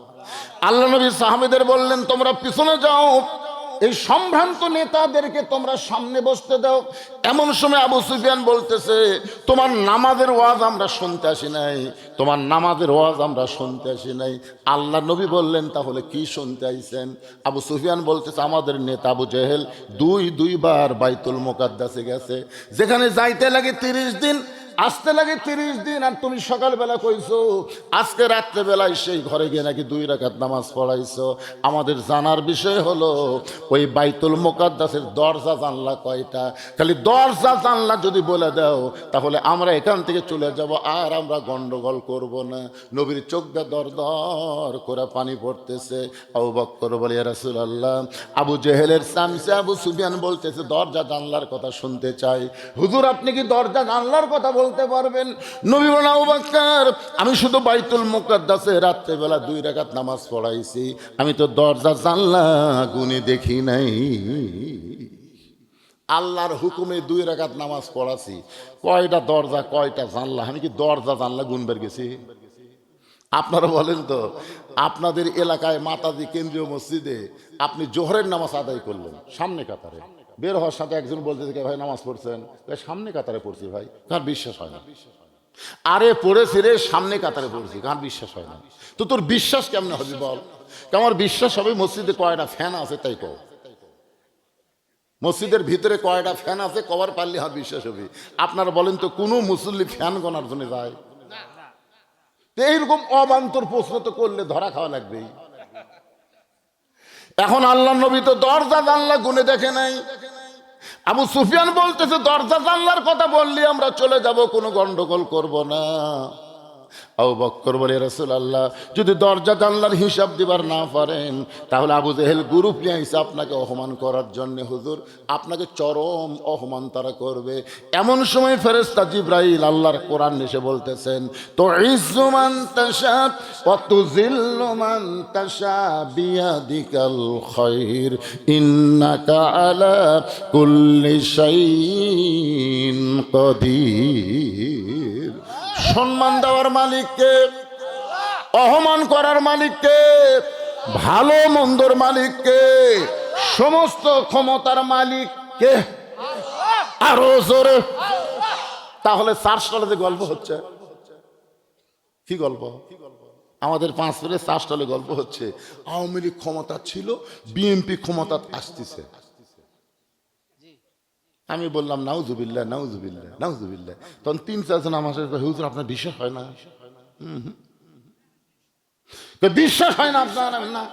আল্লাহ নবী সাহাবীদের বললেন, তোমরা পিছনে যাও, এই সম্ভ্রান্ত নেতাদেরকে তোমরা সামনে বসতে দাও। এমন সময় আবু সুফিয়ান বলতেছে, তোমার নামাজের ওয়াজ আমরা শুনতে আসি নাই, তোমার নামাজের ওয়াজ আমরা শুনতে আসি নাই। আল্লাহ নবী বললেন, তাহলে কি শুনতে আইছেন? আবু সুফিয়ান বলতেছে, আমাদের নেতা আবু জেহেল দুইবার বাইতুল মুকাদ্দাসে গেছে, যেখানে যাইতে লাগে 30 দিন, আসতে লাগে 30 দিন। আর তুমি সকালবেলা কইছো আজকে রাত্রেবেলায় সেই ঘরে গিয়ে নাকি 2 রাকাত নামাজ পড়াইছো। আমাদের জানার বিষয় হলো ওই বাইতুল মুকাদ্দাসের দরজা জানলা কয়টা? খালি দরজা জানলা যদি বলে দাও, তাহলে আমরা এখান থেকে চলে যাব, আর আমরা গন্ডগোল করব না। নবীর চোখ দিয়ে দর দর করে পানি পড়তেছে। আবু বকর বলে, ইয়া রাসূলুল্লাহ, আবু জেহেলের সামসে আবু সুফিয়ান বলতেছে দরজা জানলার কথা শুনতে চাই। হুজুর, আপনি কি দরজা জানলার কথা বলতে পারবেন? নবী বলেন, আবু বকর, আমি শুধু বাইতুল মুকাদ্দাসে রাত্রেবেলা 2 রাকাত নামাজ পড়াইছি, আমি তো দরজা জানলা গুনে দেখি নাই। আল্লাহর হুকুমে 2 রাকাত নামাজ পড়াছি, কয়টা দরজা কয়টা জানলা, আমি কি দরজা জানলা গুনবার গেছি? আপনারা বলেন তো, আপনাদের এলাকায় মাতাজি কেন্দ্রীয় মসজিদে আপনি জোহরের নামাজ আদায় করলেন, সামনে কাতারে বের হওয়ার সাথে একজন বলতেছে, ভাই নামাজ পড়ছেন? সামনে কাতারে পড়ছি ভাই। কার বিশ্বাস হয় না? আরে পড়েছি রে, সামনে কাতারে পড়ছি। কার বিশ্বাস হয় না? তো তোর বিশ্বাস কেমনে হবে বল? আমার বিশ্বাস হবে মসজিদে কয়টা ফ্যান আছে তাই কও। মসজিদের ভিতরে কয়টা ফ্যান আছে কবার পারলে আর বিশ্বাস হবে। আপনারা বলেন তো, কোনো মুসল্লি ফ্যান গোনার জন্য যায়? এইরকম অবান্তর প্রশ্ন তো করলে ধরা খাওয়া লাগবেই। এখন আল্লাহ নবী তো দরজা জানলা গুনে দেখে নাই। আবু সুফিয়ান বলতেছে, দরজা জানলার কথা বললি আমরা চলে যাব, কোনো গন্ডগোল করব না। আবু বকর বলে, রাসূলুল্লাহ, যদি দরজা জানলার হিসাব দিবার না পারেন, তাহলে আবু জেহেল গ্রুপ নিয়ে আইসা আপনাকে অপমান করার জন্য। হুজুর, আপনাকে চরম অপমান তারা করবে। এমন সময় ফেরেশতা জিবরাইল আল্লাহর কোরআন এসে বলতেছেন, তুইজ্জু মান তাশা ওয়া তুযিল্লু মান তাশা বিয়াদিকাল খায়র ইন্নাকা আলা কুল্লি শাইইন কাদির। সম্মান দেওয়ার মালিককে, অপমান করার মালিককে, ভালো মন্দর মালিককে, সমস্ত ক্ষমতার মালিককে। আরো জোরে। তাহলে 4 সালে যে গল্প হচ্ছে, কি গল্প? আমাদের 5 সালে 4 সালে গল্প হচ্ছে, আওয়ামী লীগ ক্ষমতা ছিল, বিএনপি ক্ষমতা আসতেছে। আমি বললাম নাউজুবিল্লাহ, নাউজুবিল্লাহ, নাউজুবিল্লাহ। তখন 3-4 জন আমার সাথে, হুজুর আপনার বিশ্বাস হয় না? বিশ্বাস হয় না আপনার? না।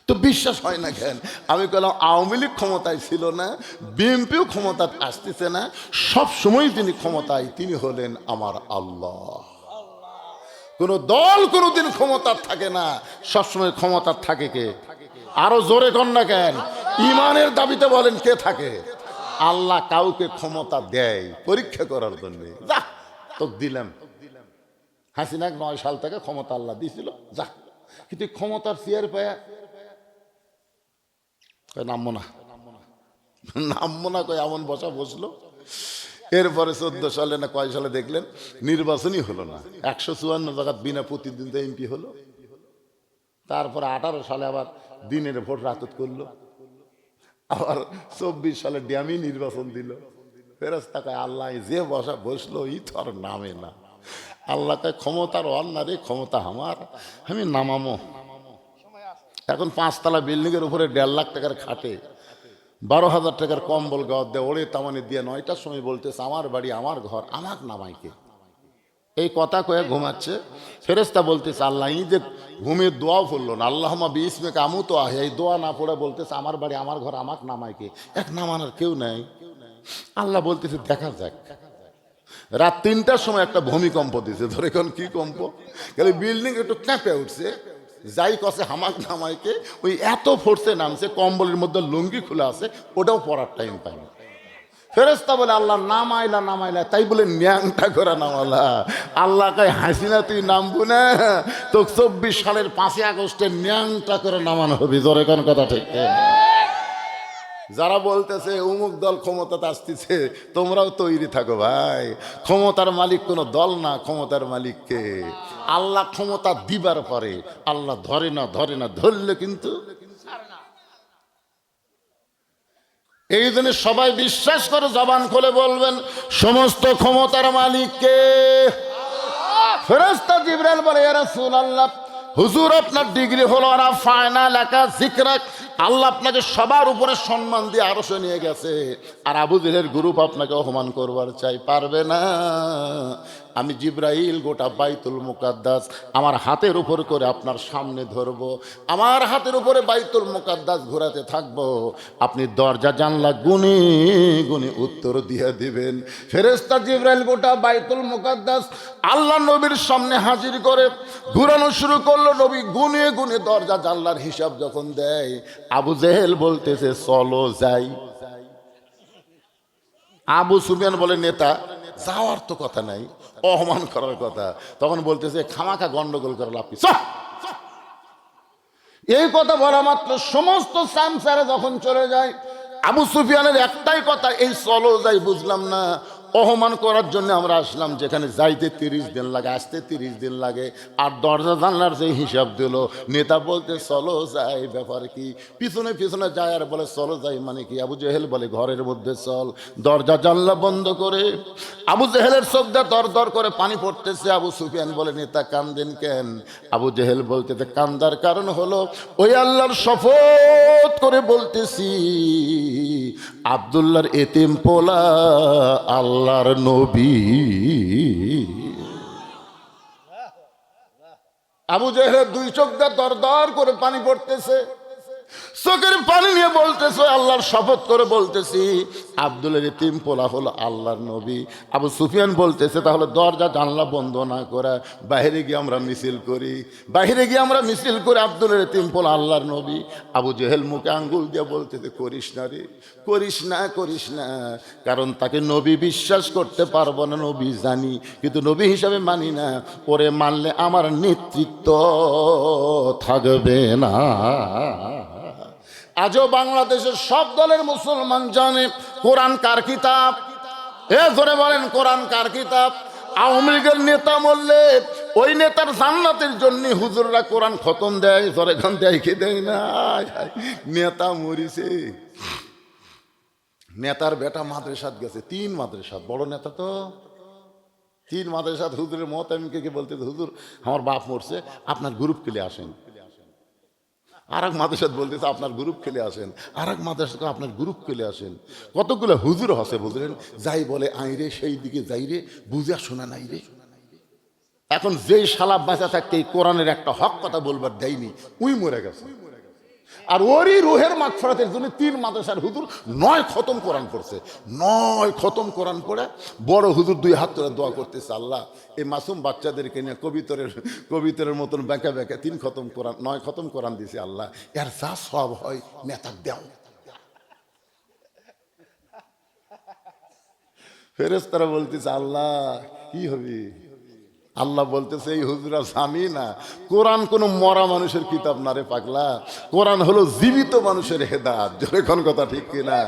তো বিশ্বাস হয় না কেন? আমি বললাম আওয়ামী লীগ ক্ষমতায় ছিল না, বিএনপিও ক্ষমতা আসতেছে না, সব সময় তিনি ক্ষমতায়, তিনি হলেন আমার আল্লাহ। কোন দল কোনোদিন ক্ষমতার থাকে না, সবসময় ক্ষমতার থাকে কে? আরো জোরে কর না কেন? ইমানের দাবিতে বলেন কে থাকে? আল্লাহ কাউকে ক্ষমতা দেয় পরীক্ষা করার জন্য। যা তোকে দিলাম, হাসিনা 9 সাল থেকে ক্ষমতা আল্লাহ দিয়েছিল, যা। কিন্তু ক্ষমতার চেয়ার পায়া নামবো না, নামবো না কই এমন বসা বসলো। এরপরে 14 সালে না কয় সালে দেখলেন নির্বাচনই হলো না, 154 জায়গা বিনা প্রতিদ্বন্দ্বিতা এমপি হলো। তারপরে 18 সালে আবার দিনের ভোট রাতত করলো, আবার 24 সালে ড্যামি নির্বাচন দিল। ফেরেশতা কয় আল্লাহ যে বসা বসলো ই তো আর নামে না। আল্লাহ কয় ক্ষমতার অন্না রে, ক্ষমতা আমার, আমি নামামো। এখন 5 তলা বিল্ডিং এর উপরে 1.5 লাখ টাকার খাটে, 12,000 টাকার কম্বল গাওয়ার দেয়, ওরে তামানে দিয়ে 9টার সময় বলতেছে আমার বাড়ি আমার ঘর, আমার নামাইকে। এই কথা কয়ে ঘুমাচ্ছে। ফেরেশতা বলতেছে আল্লাহ ই যে ঘুমের দোয়াও পড়লো না, আল্লাহুম্মা বিইসমিকা আমুতু আহইয়া, এই দোয়া না পড়ে বলতেছে আমার বাড়ি আমার ঘর আমাকে নামাইকে, এক নামানোর কেউ নাই। আল্লাহ বলতেছে দেখা যাক। রাত 3টার সময় একটা ভূমিকম্প দিছে, ধরে কোন কি কম্প, খালি বিল্ডিং একটু কেঁপে উঠছে। যাই কসে হামাক নামাইকে, ওই এত ফোর্সে নামছে, কম্বলের মধ্যে লুঙ্গি খুলে আছে, ওটাও পড়ার টাইম পায় না। ফেরেশতা বলে আল্লাহ নামাইলা নামাইলা, তাই বলে ন্যাংটা করে নামালা। আল্লাহ কয় হাসিনা তুই নামবো না, তো 24 সালের 5ই আগস্টে ন্যাংটা করে নামানো হবে। জোরে কোন কথা ঠিক? যারা বলতেছে অমুক দল ক্ষমতাতে আসতেছে, তোমরাও তৈরি থাকো ভাই, ক্ষমতার মালিক কোনো দল না, ক্ষমতার মালিককে আল্লাহ। ক্ষমতা দিবার পরে আল্লাহ ধরে না, ধরে না, ধরলে কিন্তু। এই জন্য সবাই বিশ্বাস করে জবান খুলে বলবেন সমস্ত ক্ষমতার মালিককে। ফেরেশতা জিবরাইল বলে ইয়া রাসূলুল্লাহ, হুজুর আপনার ডিগ্রি হলো না ফাইনাল একা জিকরাক, আল্লাহ আপনাকে সবার উপরে সম্মান দিয়ে আরশে নিয়ে গেছে, আর আবু জেহেলের গ্রুপ আপনাকে অপমান করবার চাই, পারবে না। আমি জিবরাইল গোটা বাইতুল মুকাদ্দাস আমার হাতের উপর করে আপনার সামনে ধরব, আমার হাতের উপরে বাইতুল মুকাদ্দাস ঘোরাতে থাকবো, আপনি দরজা জানলা গুনে গুনে উত্তর দিয়ে দিবেন। ফেরেশতা জিবরাইল গোটা বাইতুল মুকাদ্দাস আল্লাহ নবীর সামনে হাজির করে ঘুরানো শুরু করলো। নবী গুনে গুনে দরজা জানলার হিসাব যখন দেয়, আবু জেহেল বলতেছে চলো যাই। আবু সুফিয়ান বলে নেতা যাওয়ার তো কথা নাই, অপমান করার কথা। তখন বলতেছে খামাখা গন্ডগোল করে লাভ কি। এই কথা বলা মাত্র সমস্ত সামসারে যখন চলে যায়, আবু সুফিয়ানের একটাই কথা, এই চলো যাই বুঝলাম না, অপমান করার জন্য আমরা আসলাম, যেখানে যাইতে 30 দিন লাগে, আসতে 30 দিন লাগে, আর দরজা জানলার যে হিসাব দিল। নেতা বলতে চলো যাই, ব্যাপার কি? পিছনে পিছনে যায় আর বলে চলো যাই মানে কি? আবু জেহেল বলে ঘরের মধ্যে চল। দরজা জানলা বন্ধ করে আবু জেহেলের চোখ দিয়ে দর দর করে পানি পড়তেছে। আবু সুফিয়ান বলে নেতা কান্দেন কেন? আবু জেহেল বলতেছে কান্দার কারণ হলো ওই আল্লাহর শপথ করে বলতেছি, আব্দুল্লাহর এতিম পোলা আল্লাহর নবী। আবু জেহেলের 2 চোখ দিয়ে দর দর করে পানি পড়তেছে, চোখের পানি নিয়ে বলতেছে আল্লাহর শপথ করে বলতেছি, আব্দুলের এতিম পোলা হলো আল্লাহর নবী। আবু সুফিয়ান বলতেছে তাহলে দরজা জানলা বন্ধ না করে বাইরে গিয়ে আমরা মিছিল করি, বাইরে গিয়ে আমরা মিছিল করে আব্দুলের এতিম পোলা আল্লাহর নবী। আবু জেহেল মুখে আঙ্গুল দিয়ে বলতেছে করিস না রে, করিস না, করিস না, কারণ তাকে নবী বিশ্বাস করতে পারবো না, নবী জানি কিন্তু নবী হিসাবে মানি না, ওরে মানলে আমার নেতৃত্ব থাকবে না। আজও বাংলাদেশের সব দলের মুসলমান জানে কোরআন কার কিতাব। এ ধরে বলেন কোরআন কার কিতাব? আওয়ামী লীগের নেতা মরলে ওই নেতার জান্নাতের জন্য হুজুররা কোরআন খতম দেয়, ধরে গান দেয় কি দেয় না? নেতা মরিছে, নেতার বেটা মাদ্রাসাত গেছে, 3 মাদ্রাসাত, বড় নেতা তো 3 মাদ্রাসাত। হুজুরের মত আমি কে বলতে, হুজুর আমার বাপ মরছে, আপনার গ্রুপ খেলে আসেন। আর এক মাদ্রাসাত বলতেছে আপনার গ্রুপ খেলে আসেন, আর এক মাদ্রাসাত আপনার গ্রুপ খেলে আসেন। কতগুলো হুজুর হসে বুঝলেন, যাই বলে আই রে সেই দিকে যাই রে, বুঝা শোনা নাই রে। এখন যেই শালা বাঁচা থাকতে এই কোরআনের একটা হক কথা বলবার দেয়নি, উই মরে গেছে। আর ওরই রুহের মাগফিরাতের জন্য 3 মাদ্রাসার হুজুর 9 খতম কোরআন পড়ছে। 9 খতম কোরআন পড়ে বড় হুজুর 2 হাত ধরে দোয়া করতেছে, আল্লাহ এই মাসুম বাচ্চাদেরকে নিয়ে কবিতরের মতন বেঁকা বেঁকা 3 খতম কোরআন 9 খতম কোরআন দিছে, আল্লাহ এর যা সব হয় নেতা দাও। ফেরেশতারা বলতেছে, আল্লাহ কি হবে? আল্লাহ বলতেছে, এই হুজুরা জানি না কোরআন কোন মরা মানুষের কিতাব না রে পাগলা, কোরআন হলো জীবিত মানুষের হেদায়েত। যখন কথা ঠিক কিনা?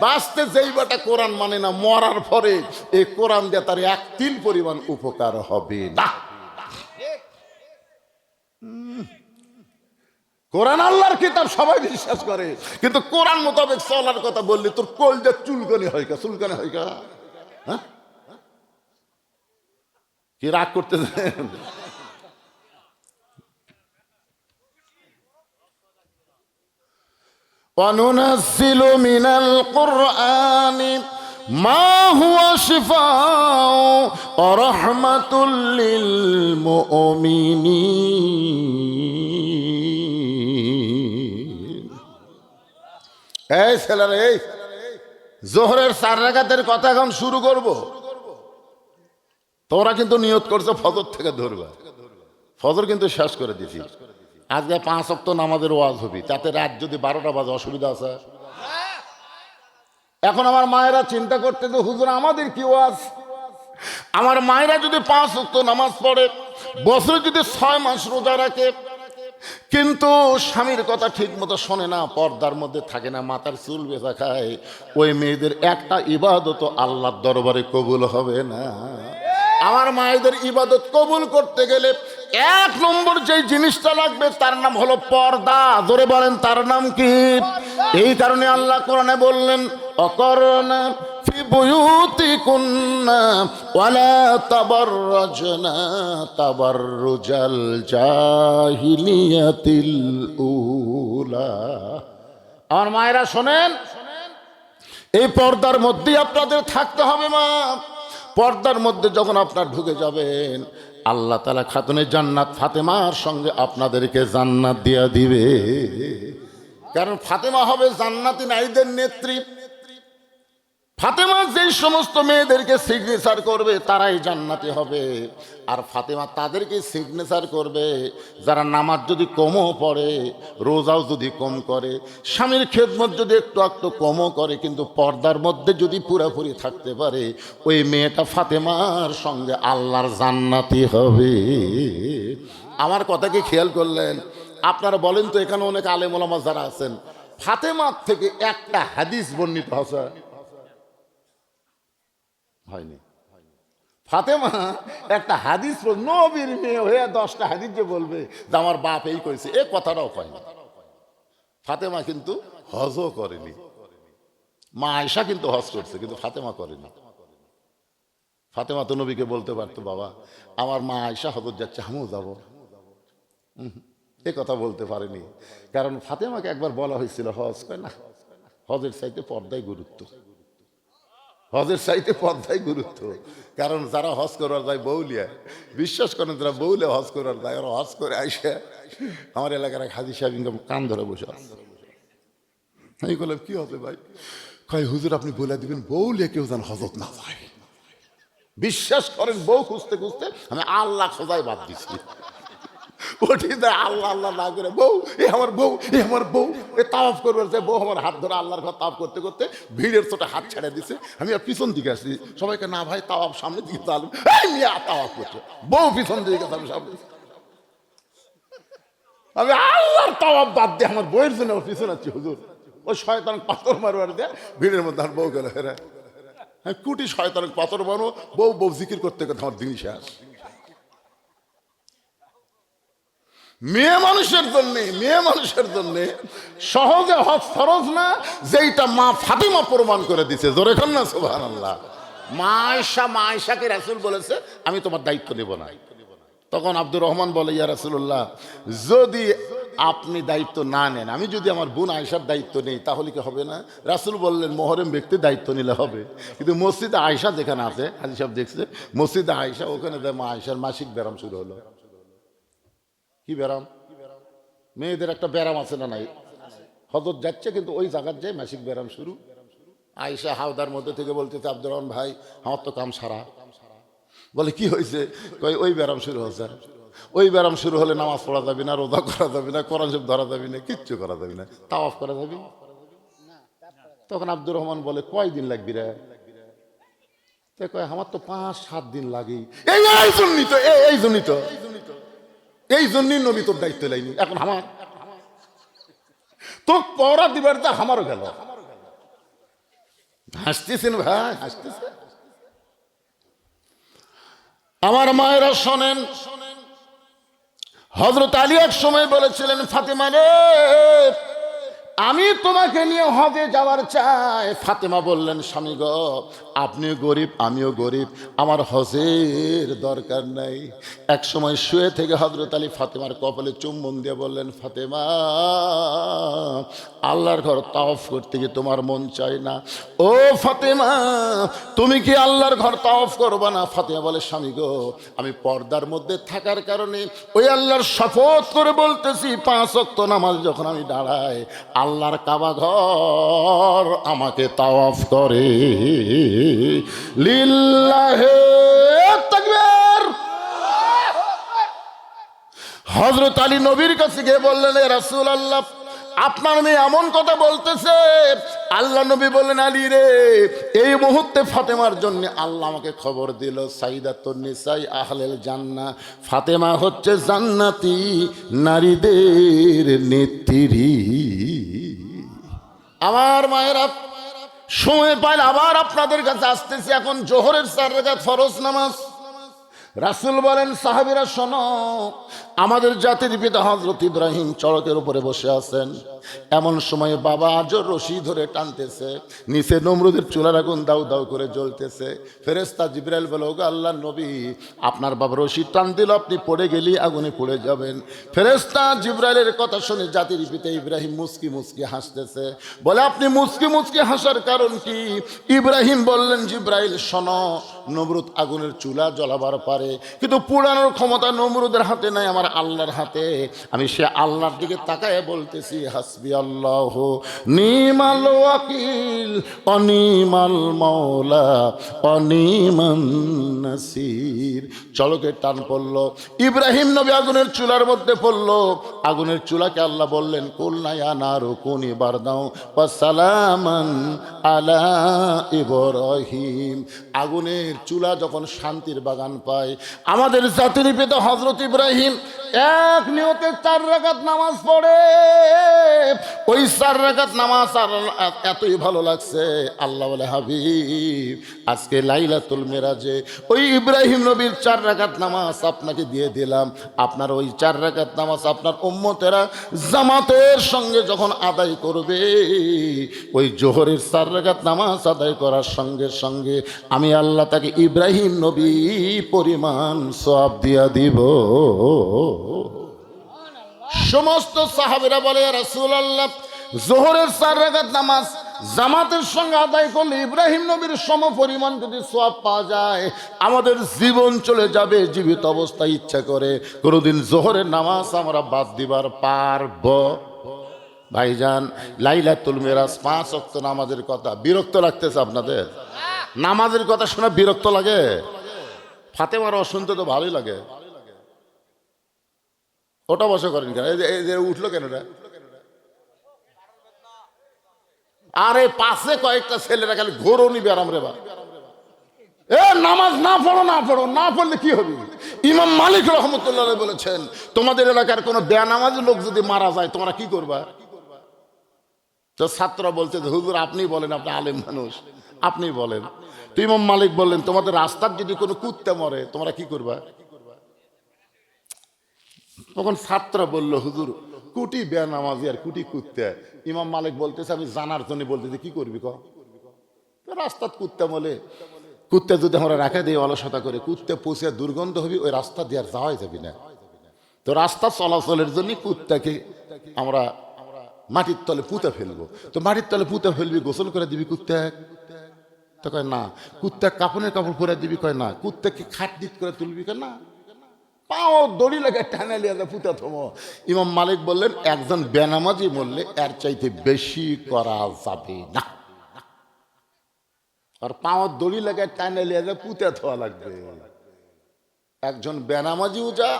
বাঁচতে যেই বাটা কোরআন মানে না, মরার পরে এই কোরআন দিয়ে তার 1 তিল পরিমাণ উপকার হবে না। কোরআন আল্লাহর কিতাব সবাই বিশ্বাস করে, কিন্তু কোরআন মোতাবেক চলার কথা বললি তোর কলজা চুলকানি হয় কা, চুলকানি হয় কা? হ্যাঁ, কি রাগ করতেছেন? وَنُنَزِّلُ مِنَ الْقُرْآنِ مَا هُوَ شِفَاءٌ وَرَحْمَةٌ لِّلْمُؤْمِنِينَ। এই ছেলেরা, এই জোহরের 4 রাকাতের কথা এখন শুরু করব। তোরা কিন্তু নিয়ত করছো ফজর থেকে ধরবা, ফজর কিন্তু শেষ করে দিছি। আজকে 5 ওয়াক্ত নামাজের ওয়াজ হবে, তাতে রাত যদি 12টা বাজে অসুবিধা আছে? এখন আমার মায়েরা চিন্তা করতে তো, হুজুর আমাদের কি ওয়াজ? আমার মায়েরা যদি 5 ওয়াক্ত নামাজ পড়ে, বছরে যদি 6 মাস রোজা রাখে, কিন্তু স্বামীর কথা ঠিক মতো শোনে না, পর্দার মধ্যে থাকে না, মাথার চুল বেঁচা খায়, ওই মেয়েদের একটা ইবাদত আল্লাহর দরবারে কবুল হবে না। আমার মায়েদের ইবাদত কবুল করতে গেলে 1 নম্বর যে জিনিসটা লাগবে তার নাম হলো পর্দা। ধরে বলেন তার নাম কি? এই কারণে আল্লাহ কোরআনে বললেন, অকরনা ফি বুয়ুতিকুন্না ওয়ালা তাবাররাজনা তাবাররুজাল জাহিলিয়াতিল উলা। আমার মায়েরা শোনেন, এই পর্দার মধ্যেই আপনাদের থাকতে হবে। মা, পর্দার মধ্যে যখন আপনার ঢুকে যাবেন, আল্লাহ তাআলা খাতুনে জান্নাত ফাতেমার সঙ্গে আপনাদেরকে জান্নাত দিয়া দিবে। কারণ ফাতেমা হবে জান্নাতি নারীদের নেত্রী। ফাতেমা যেই সমস্ত মেয়েদেরকে সিগনেচার করবে তারাই জান্নাতি হবে। আর ফাতেমা তাদেরকে সিগনেচার করবে যারা নামাজ যদি কমও পড়ে, রোজাও যদি কম করে, স্বামীর খেদমত যদি একটু একটু কমও করে, কিন্তু পর্দার মধ্যে যদি পুরাপুরি থাকতে পারে, ওই মেয়েটা ফাতেমার সঙ্গে আল্লাহর জান্নাতি হবে। আমার কথা কি খেয়াল করলেন? আপনারা বলেন তো, এখানে অনেক আলেম ওলামা যারা আছেন, ফাতেমার থেকে একটা হাদিস বর্ণিত আছে? হয়নি। ফাতেমা একটা হাদিস, নবীর মেয়ে হয়ে 10টা হাদিস যে বলবে যে আমার বাপ এই করেছে, এ কথাটাও কয়নি। ফাতেমা কিন্তু হজও করেনি। মা আয়েশা কিন্তু হজ করছে, কিন্তু ফাতেমা করেনি। ফাতেমা তো নবীকে বলতে পারতো, বাবা আমার মা আয়েশা হজত যাচ্ছে, আমিও যাবো। এ কথা বলতে পারেনি, কারণ ফাতেমাকে একবার বলা হয়েছিল হজ করে না, হজের চাইতে পর্দায় গুরুত্ব, হজের চাইতে পর্দায় গুরুত্ব। কারণ যারা হজ করার যায় বউলিয়া, বিশ্বাস করেন যারা বউলিয়া হজ করার যায়, ওরা হজ করে আইসা আমার এলাকার এক হাজি সাহেব ইনকাম কান ধরে বসে আছে। আমি বললাম কি হবে ভাই? কয় হুজুর আপনি বলে দিবেন বউলিয়া কেউ যেন হজত না যায়। বিশ্বাস করেন বউ খুঁজতে খুঁজতে আমি আল্লাহ খোঁজাই বাদ দিচ্ছি। ওটি আল্লাহ আল্লাহ না করে বউ, এ আমার বউ, এ আমার বউ, এ তাওয়াফ করবার যে বউ আমার হাত ধরে আল্লাহর ঘর তাওয়াফ করতে করতে ভিড়ের ছোট হাত ছেড়ে দিছে। আমি আর পিছন দিকে আসছি, সবাইকে না ভাই তাওয়াফ সামনে দিকে চালু, তাওয়াফ করছে, বউ পিছন দিকে গেছে, আমি সামনে। আমি আল্লাহর তাওয়াফ বাদ দিয়ে আমার বউয়ের জন্য পিছনে আছি। হুজুর ওই শয়তান পাথর মারবার দিয়ে ভিড়ের মধ্যে আমার বউ গেল, হ্যাঁ কুটি শয়তান পাথর মারো, বউ বউ জিকির করতে করতে আমার দিন শেষ। মেয়ে মানুষের জন্য সহজে হজ ফরজ না, যেইটা মা ফাতিমা প্রমাণ করে দিছে। জোরে খান না সুবহানাল্লাহ। মা আয়েশাকে রাসূল বলেছে আমি তোমার দায়িত্ব নেব না। তখন আব্দুর রহমান বলে, ইয়া রাসূলুল্লাহ, যদি আপনি দায়িত্ব না নেন, আমি যদি আমার বোন আয়েশার দায়িত্ব নেই তাহলে কি হবে না? রাসূল বললেন মুহররম ব্যক্তি দায়িত্ব নিলে হবে, কিন্তু মসজিদে আয়েশা যেখানে আছে, হাজী সাহেব দেখছে মসজিদে আয়েশা, ওখানে মা আয়েশার মাসিক ব্যারাম শুরু হলো। কি ব্যারাম? মেয়েদের একটা ব্যারাম আছে না নাই? হজরত যাচ্ছে, কিন্তু ওই জায়গার যে মাসিক ব্যায়াম শুরু। আয়েশা হাওদার মধ্যে থেকে বলতেছে, আব্দুর রহমান ভাই আমার তো কাম সারা। বলে কি হয়েছে? কই ওই ব্যায়াম শুরু হচ্ছে। ওই ব্যায়াম শুরু হলে নামাজ পড়া যাবে না, রোজা করা যাবে না, কোরআন শরীফ ধরা যাবে না, কিচ্ছু করা যাবে না, তাওয়াফ করা যাবে না। তখন আব্দুর রহমান বলে কয়দিন লাগবি রে? কয় আমার তো 5-7 দিন লাগেই। এই জন্যই নবী তোর দায়িত্ব লাইনি, এখন আমার তো পড়া দিবার তা আমারও গেল। হাসতেছেন ভাই, হাসতেছেন। আমার মায়েরা শোনেন, হযরত আলী এক সময় বলেছিলেন, ফাতেমা রে আমি তোমাকে নিয়ে হজে যাওয়ার চাই। ফাতেমা বললেন, স্বামী গো আপনিও গরিব আমিও গরিব, আমার হজের দরকার নাই। এক সময় শুয়ে থেকে হযরত আলী ফাতেমার কপালে চুম্বন দিয়ে বললেন, ফাতেমা আল্লাহর ঘর তাওয়াফ করতে গিয়ে তোমার মন চায় না? ও ফাতেমা তুমি কি আল্লাহর ঘর তাওয়াফ করবা না? ফাতেমা বলে, স্বামী গো আমি পর্দার মধ্যে থাকার কারণে ওই আল্লাহর শপথ করে বলতেছি 5 ওয়াক্ত নামাজ যখন আমি দাঁড়াই আল্লাহর কাবা ঘর আমাকে তাওয়াফ করে। লিল্লাহে তাকবীর। হযরত আলী নবীর কাছে গিয়ে বললেন, এ রাসূলুল্লাহ আপনার মেয়ে এমন কথা বলতেছে। আল্লাহ নবী বললেন, আলী রে এই মুহূর্তে ফাতেমার জন্য আল্লাহ আমাকে খবর দিল, সাইয়্যিদাতুন নিসাই আহলেল জান্নাহ, ফাতেমা হচ্ছে জান্নাতি নারীদের নেত্রী। আমার মায়েরা সময় পাইলে আবার আপনাদের কাছে আসতেছি। এখন জোহরের 4 রাকাত ফরজ নামাজ। রাসূল বলেন, সাহাবীরা শোনো, আমাদের জাতির পিতা হযরত ইব্রাহিম চড়কের উপরে বসে আছেন। এমন সময় বাবা আজর রশি ধরে টানতেছে, নিচে নমরুদের চুলার আগুন দাউ দাউ করে জ্বলতেছে। ফেরেশতা জিবরাইল বলে, ওগো আল্লাহর নবী আপনার বাবা রশি টান দিল, আপনি পড়ে গেলি আগুনে পড়ে যাবেন। ফেরেশতা জিবরাইলের কথা শুনে জাতির পিতা ইব্রাহিম মুচকি মুচকি হাসতেছে। বলে, আপনি মুচকি মুচকি হাসার কারণ কি? ইব্রাহিম বললেন, জিবরাইল শোনো, নমরুদ আগুনের চুলা জ্বলাবার পারে, কিন্তু পোড়ানোর ক্ষমতা নমরুদের হাতে নাই, আমার আল্লাহর হাতে। আমি সে আল্লাহর দিকে তাকায় বলতেছি, হাসবি আল্লাহ নিমাল ওয়াকিল অনিমাল মাওলা অনিমান নাসির। চলকে টান পড়লো, ইব্রাহিম নবী আগুনের চুলার মধ্যে পড়লো। আগুনের চুলাকে আল্লাহ বললেন, কুলনা ইয়া নারু কুনি বারদাও ওয়া সালামান আলা ইব্রাহিম। আগুনের চুলা যখন শান্তির বাগান পায়, আমাদের জাতির পিতা হযরত ইব্রাহিম এক নিয়তে 4 রাকাত নামাজ পড়ে। ওই 4 রাকাত নামাজ আর এতই ভালো লাগছে, আল্লাহ বলে, হাবিব আজকে লাইলাতুল মেরাজে ওই ইব্রাহিম নবীর 4 রাকাত নামাজ আপনাকে দিয়ে দিলাম। আপনার ওই 4 রাকাত নামাজ আপনার উম্মতেরা জামাতের সঙ্গে যখন আদায় করবে, ওই জোহরের 4 রাকাত নামাজ আদায় করার সঙ্গে সঙ্গে আমি আল্লাহ তাকে ইব্রাহিম নবী পরিমাণ সওয়াব দিয়া দিব। সমস্ত সাহাবীরা বলে, ইয়া রাসূলুল্লাহ জোহরের 4 রাকাত নামাজ জামাতের সঙ্গে আদায় করলে ইব্রাহিম নবীর সম পরিমাণ যদি সওয়াব পাওয়া যায়, আমাদের জীবন চলে যাবে। জীবিত অবস্থায় ইচ্ছা করে কোনোদিন জোহরের নামাজ আমরা বাদ দিবার পারব? ভাইজান লাইলাতুল মিরাজ 5 ওয়াক্ত নামাজের কথা বিরক্ত লাগতেছে আপনাদের? নামাজের কথা শুনে বিরক্ত লাগে? ফাতেমার শুনতে তো ভালোই লাগে। ওটা বসে করেন কেন? এই যে উঠলো কেন রে? আরে পাশে কয়েকটা ছেলেরা খালি ঘোরনি ব্যারাম রে বা। এ নামাজ না পড়ো, না পড়ো, না পড়লে কি হবে? ইমাম মালিক রহমতুল্লাহ বলেছেন, তোমাদের এলাকার কোনো বেনামাজি লোক যদি মারা যায় তোমরা কি করবা? তো ছাত্ররা বলছে, হুজুর আপনি বলেন, আপনি আলেম মানুষ, আপনি বলেন। তো ইমাম মালিক বললেন, তোমাদের রাস্তার যদি কোনো কুত্তে মরে তোমরা কি করবা? তখন ছাত্র বলল, হুজুর কুটি বেনামাজি আর কুটি কুত্তে। ইমাম মালিক বলতেছে, আমি জানার জন্য বলতেছি, কি করবি ক? রাস্তার কুত্তে মলে, কুত্তে যদি আমরা রাখা দিই অলসতা করে, কুত্তে পচে দুর্গন্ধ হবি, ওই রাস্তা দিয়ে আর যাওয়াই যাবি না। তো রাস্তা চলাচলের জন্য কুত্তাকে আমরা মাটির তলে পুঁতে ফেলবো। তো মাটির তলে পুঁতে ফেলবি, গোসল করে দিবি কুত্তে? তো কয় না। কুত্তা কাপড়ের কাপড় পরে দিবি? কয় না। কুত্তাকে খাটনিট করে তুলবি? কয় না। পাও দড়ি লাগে টানে লিয়ে পুঁতে থমো। ইমাম মালিক বললেন একজন বেনামাজি মরলে এর চাইতে বেশি করা যাবে না, আর পাও দড়ি লাগে টানে লিয়ে পুঁতে থোয়া লাগবে। একজন বেনামাজিও যা,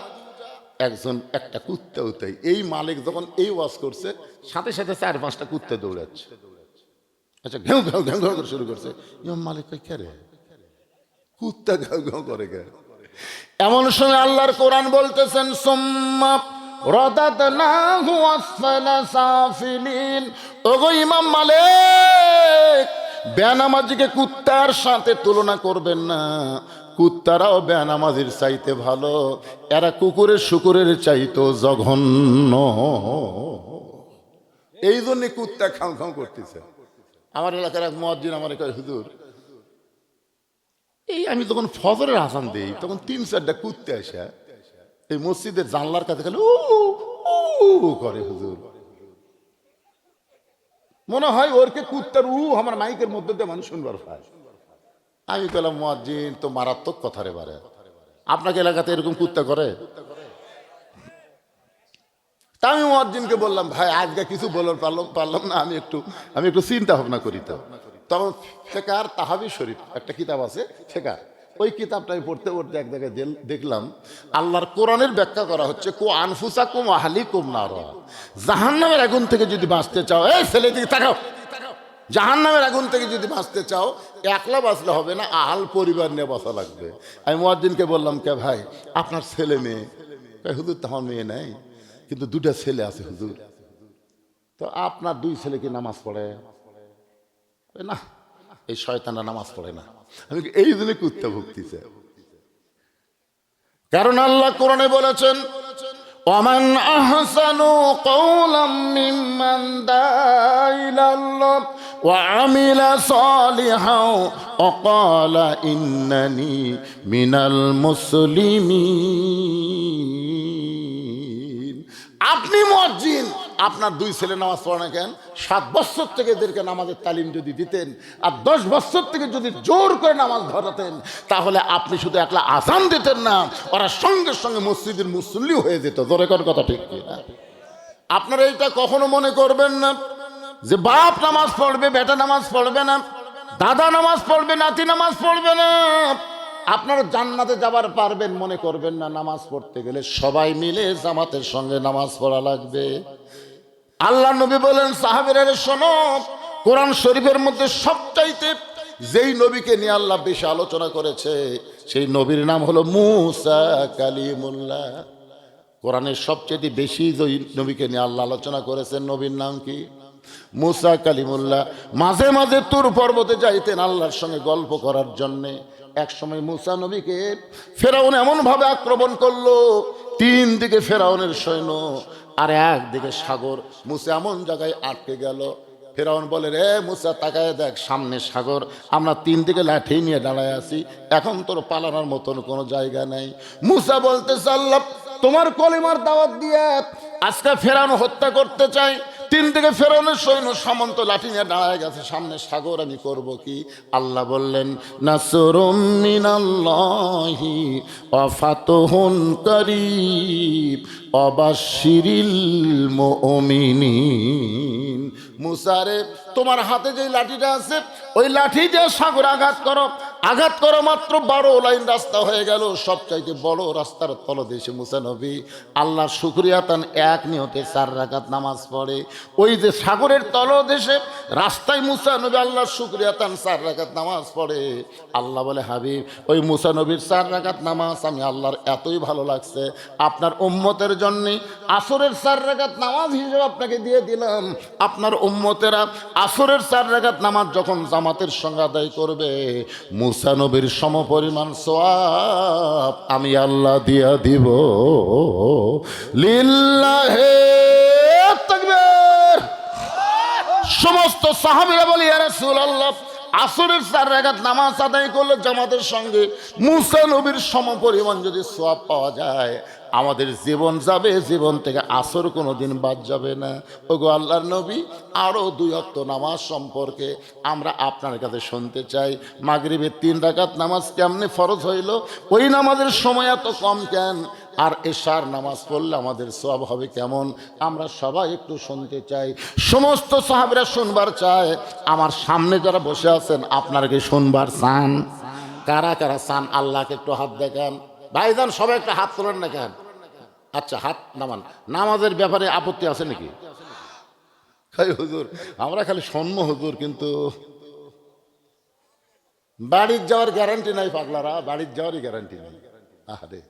একজন একটা কুত্তাও তাই। এই মালিক যখন এই ওয়াজ করছে সাথে সাথে 4-5টা কুত্তে দৌড়াচ্ছে। আচ্ছা ঘেউ ঘেউ ঘেউ ঘেউ করে শুরু করছে। ইমাম মালিক কই কে রে, কুত্তা ঘেউ ঘেউ করে কে? এমন সময় আল্লাহর কোরআন বলতেছেন সুম্মা রাদাদনাহু আসফালা সাফিলিন। ওগো ইমাম মালিক, বেনামাজিকে কুত্তার সাথে তুলনা করবেন না। কুত্তারাও বেনামাজির চাইতে ভালো, এরা কুকুরের শুকুরের চাইতো জঘন্য। এই জন্য কুত্তা খাও খাও করতেছে। আমার এলাকার এক মুয়াজ্জিন আমার কয় হুজুর, এই আমি যখন ফজরের আজান দিই তখন 3-4টা কুত্তে আসে এই মসজিদের জানলার কাছে গেলে ও করে হুজুর, মনে হয় ওরকে কুত্তার আমার মাইকের মধ্যে দিয়ে মানুষ শুনবার পায়। আমি বললাম মুয়াজ্জিন তো মারাত্মক কথা রে বারে, আপনাকে এলাকাতে এরকম কুত্তা করে? তা আমি মুয়াজ্জিনকে বললাম ভাই আজকে কিছু বলার পারলাম না, আমি একটু চিন্তা ভাবনা করি। তো তখন ফেকার তাহাবি শরীফ একটা কিতাব আছে ফেকার, ওই কিতাবটা আমি পড়তে পড়তে এক জায়গায় দেখলাম আল্লাহর কোরআনের ব্যাখ্যা করা হচ্ছে কো আনফুসাকুম আহলিকুম নারা। জাহান্নামের আগুন থেকে যদি বাঁচতে চাও, এই ছেলে দিকে তাকাও, জাহান্নামের আগুন থেকে যদি বাঁচতে চাও একলা বাঁচলে হবে না, আহাল পরিবার নিয়ে বাঁচা লাগবে। আমি মুয়াজ্জিনকে বললাম কে ভাই আপনার ছেলে মেয়ে? হুজুর তখন মেয়ে নেই, কিন্তু 2টা ছেলে আছে হুজুর। তো আপনার 2 ছেলে কি নামাজ পড়ে? না, এই শয়তানরা নামাজ পড়ে না। আমি এই জন্য কুত্তা ভুগতিছে, কারণ আল্লাহ কোরআনে বলেছেন ওয়ামান আহসানু কওলাম মিম্মান দাআ ইলাল্লাহ ওয়া আমিলা সালিহাও ওয়া ক্বালা ইন্নানি মিনাল মুসলিমিন। আপনি মুয়াজ্জিন, আপনার 2 ছেলে নামাজ পড়ে না কেন? 7 বছর থেকে এদেরকে নামাজের তালিম যদি দিতেন আর 10 বছর থেকে যদি জোর করে নামাজ ধরাতেন, তাহলে আপনি শুধু একলা আজান দিতেন না, ওরা সঙ্গে সঙ্গে মসজিদের মুসল্লি হয়ে যেত। জোরে কোন কথা ঠিক কি না? আপনারা এইটা কখনো মনে করবেন না যে বাপ নামাজ পড়বে বেটা নামাজ পড়বে না, দাদা নামাজ পড়বে নাতি নামাজ পড়বে না, আপনারা জান্নাতে যাবার পারবেন মনে করবেন না। নামাজ পড়তে গেলে সবাই মিলে জামাতের সঙ্গে নামাজ পড়া লাগবে। আল্লাহ নবী বলেন সাহাবীরা শোনো, কোরআন শরীফের মধ্যে সবচাইতে যেই নবীকে নিয়ে আল্লাহ বেশি আলোচনা করেছে সেই নবীর নাম হলো মুসা কালিমুল্লাহ। কোরআনের সবচেয়ে বেশি যে নবীকে নিয়ে আল্লাহ আলোচনা করেছেন নবীর নাম কি? মুসা কালিমুল্লাহ। মাঝে মাঝে তুর পর্বতে যাইতেন আল্লাহর সঙ্গে গল্প করার জন্যে। এক সময় মুসা নবীকে ফেরাউন এমন ভাবে আক্রমণ করলো, 3 দিকে ফেরাউনের সৈন্য আর একদিকে সাগর। মুসা এমন জায়গায় আটকে গেল, ফেরাউন বলে রে মুসা তাকায় দেখ সামনে সাগর, আমরা 3 দিকে লাঠি নিয়ে দাঁড়ায় আছি, এখন তোর পালানোর মতন কোনো জায়গা নাই। মুসা বলতে আল্লাহ তোমার কলিমার দাওয়াত দিয়ে আজকে ফেরাউন হত্যা করতে চাই, 3 দিকে ফেরাউনের সৈন্য সামন্ত লাঠি নিয়ে দাঁড়ায় গেছে, সামনে সাগর, আমি করব কি? আল্লাহ বললেন নাসরুম মিনাল্লাহি ওয়া ফাতহুন করিব ওয়া বাশশিরিল মুমিনিন। মুসা রে তোমার হাতে যে লাঠিটা আছে ওই লাঠি দিয়ে সাগর আঘাত করো, মাত্র 12 লাইন রাস্তা হয়ে গেল। সবচাইতে বড় রাস্তার তলদেশে মুসা নবী আল্লাহর শুকরিয়া তান এক নিয়তে 4 রাকাত নামাজ পড়ে। ওই যে সাগরের তলদেশে রাস্তায় মুসা নবী আল্লাহর শুকরিয়া তান 4 রাকাত নামাজ পড়ে। আল্লাহ বলে হাবিব ওই মুসা নবীর 4 রাকাত নামাজ আমি আল্লাহর এতই ভালো লাগছে, আপনার উম্মতের জন্য আসরের 4 রাকাত নামাজ হিসেবে আপনাকে দিয়ে দিলাম। আপনার উম্মতেরা আসরের 4 রাকাত নামাজ যখন জামাতের সঙ্গে আদায় করবে মুসা নবীর সমপরিমাণ সওয়াব আমি আল্লাহ দিয়া দিব। লিল্লাহে তাকবীর। সমস্ত সাহাবীরা বলি ইয়া রাসূলুল্লাহ আসরের 4 রাকাত নামাজ আদায় করলে জামাতের সঙ্গে মুসা নবীর সমপরিমাণ যদি সওয়াব পাওয়া যায় আমাদের জীবন যাবে, জীবন থেকে আসর কোনোদিন বাদ যাবে না। ওগো আল্লাহর নবী আরও 2 ওয়াক্ত নামাজ সম্পর্কে আমরা আপনার কাছে শুনতে চাই। মাগরিবের 3 রাকাত নামাজ কেমনে ফরজ হইল? ওই নামাজের সময় এত কম কেন? আর এশার নামাজ পড়লে আমাদের সওয়াব হবে কেমন, আমরা সবাই একটু শুনতে চাই। সমস্ত সাহাবীরা শুনবার চায়। আমার সামনে যারা বসে আছেন আপনারা কি শুনবার চান? কারা কারা চান আল্লাহকে একটু হাত দেখান। ভাইজান সবাই একটা হাত তোলেন না কেন? আচ্ছা হাত নামান। নামাজের ব্যাপারে আপত্তি আছে নাকি? হুজুর আমরা খালি শুনবো হুজুর, কিন্তু বাড়ির যাওয়ার গ্যারান্টি নাই পাগলারা, বাড়ির যাওয়ারই গ্যারান্টি নেই। আরে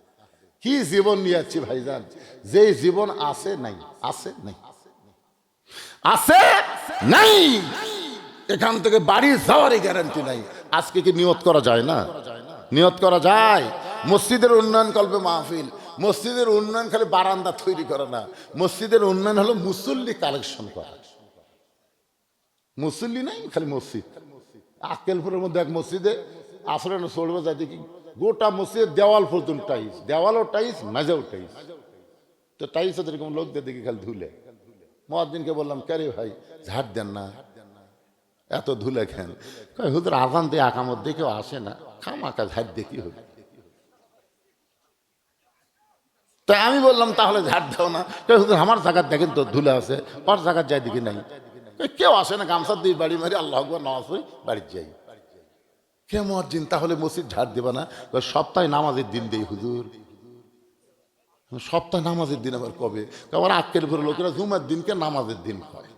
কি জীবন নিয়ে যাচ্ছি ভাইজান, যে জীবন আছে নাই, আছে নাই, আছে নাই, এখান থেকে বাড়ি যাওয়ারই গ্যারান্টি নাই। আজকে কি নিয়ত করা যায় না? নিয়ত করা যায়। মসজিদের উন্নয়ন কল্পে মাহফিল। মসজিদের উন্নয়ন খালি বারান্দা তৈরি করা না, মসজিদের উন্নয়ন হলো মুসল্লি কালেকশন করা। মুসল্লি নাই, খালি মসজিদ। আক্কেলপুরের মধ্যে এক মসজিদে আসলে চলবে যায় দেখি গোটা মসজিদের দেওয়াল পর্যন্ত টাইস, দেওয়ালও টাইস, মেঝেও টাইস। তো টাইস এরকম লোকদের দেখি খালি ধুলে। মুয়াজ্জিনকে বললাম কে রে ভাই ঝাড় দেন না, এত ধুলে খেন। হুজুর আজান দিয়ে আকামত দিয়ে কেউ আসে না, খামাকা ঝাড় দিয়ে কি হবে? তাই আমি বললাম তাহলে ঝাড় দাও না। হুজুর আমার জায়গার দেখেন তো ধুলে আছে, ওর জায়গার যাই দেখি নাই। কেউ আসে না, গামছা দিয়ে বাড়ি মারি আল্লাহ আকবার নামাজ পড়ি বাড়ির যাই। কে মুয়াজ্জিন তাহলে মসজিদ ঝাড় দেবে না? সপ্তাহে নামাজের দিন দেই হুজুর। সপ্তাহে নামাজের দিন আবার কবে? আবার আক্কেলপুরের লোকেরা জুমার দিনকে নামাজের দিন হয়।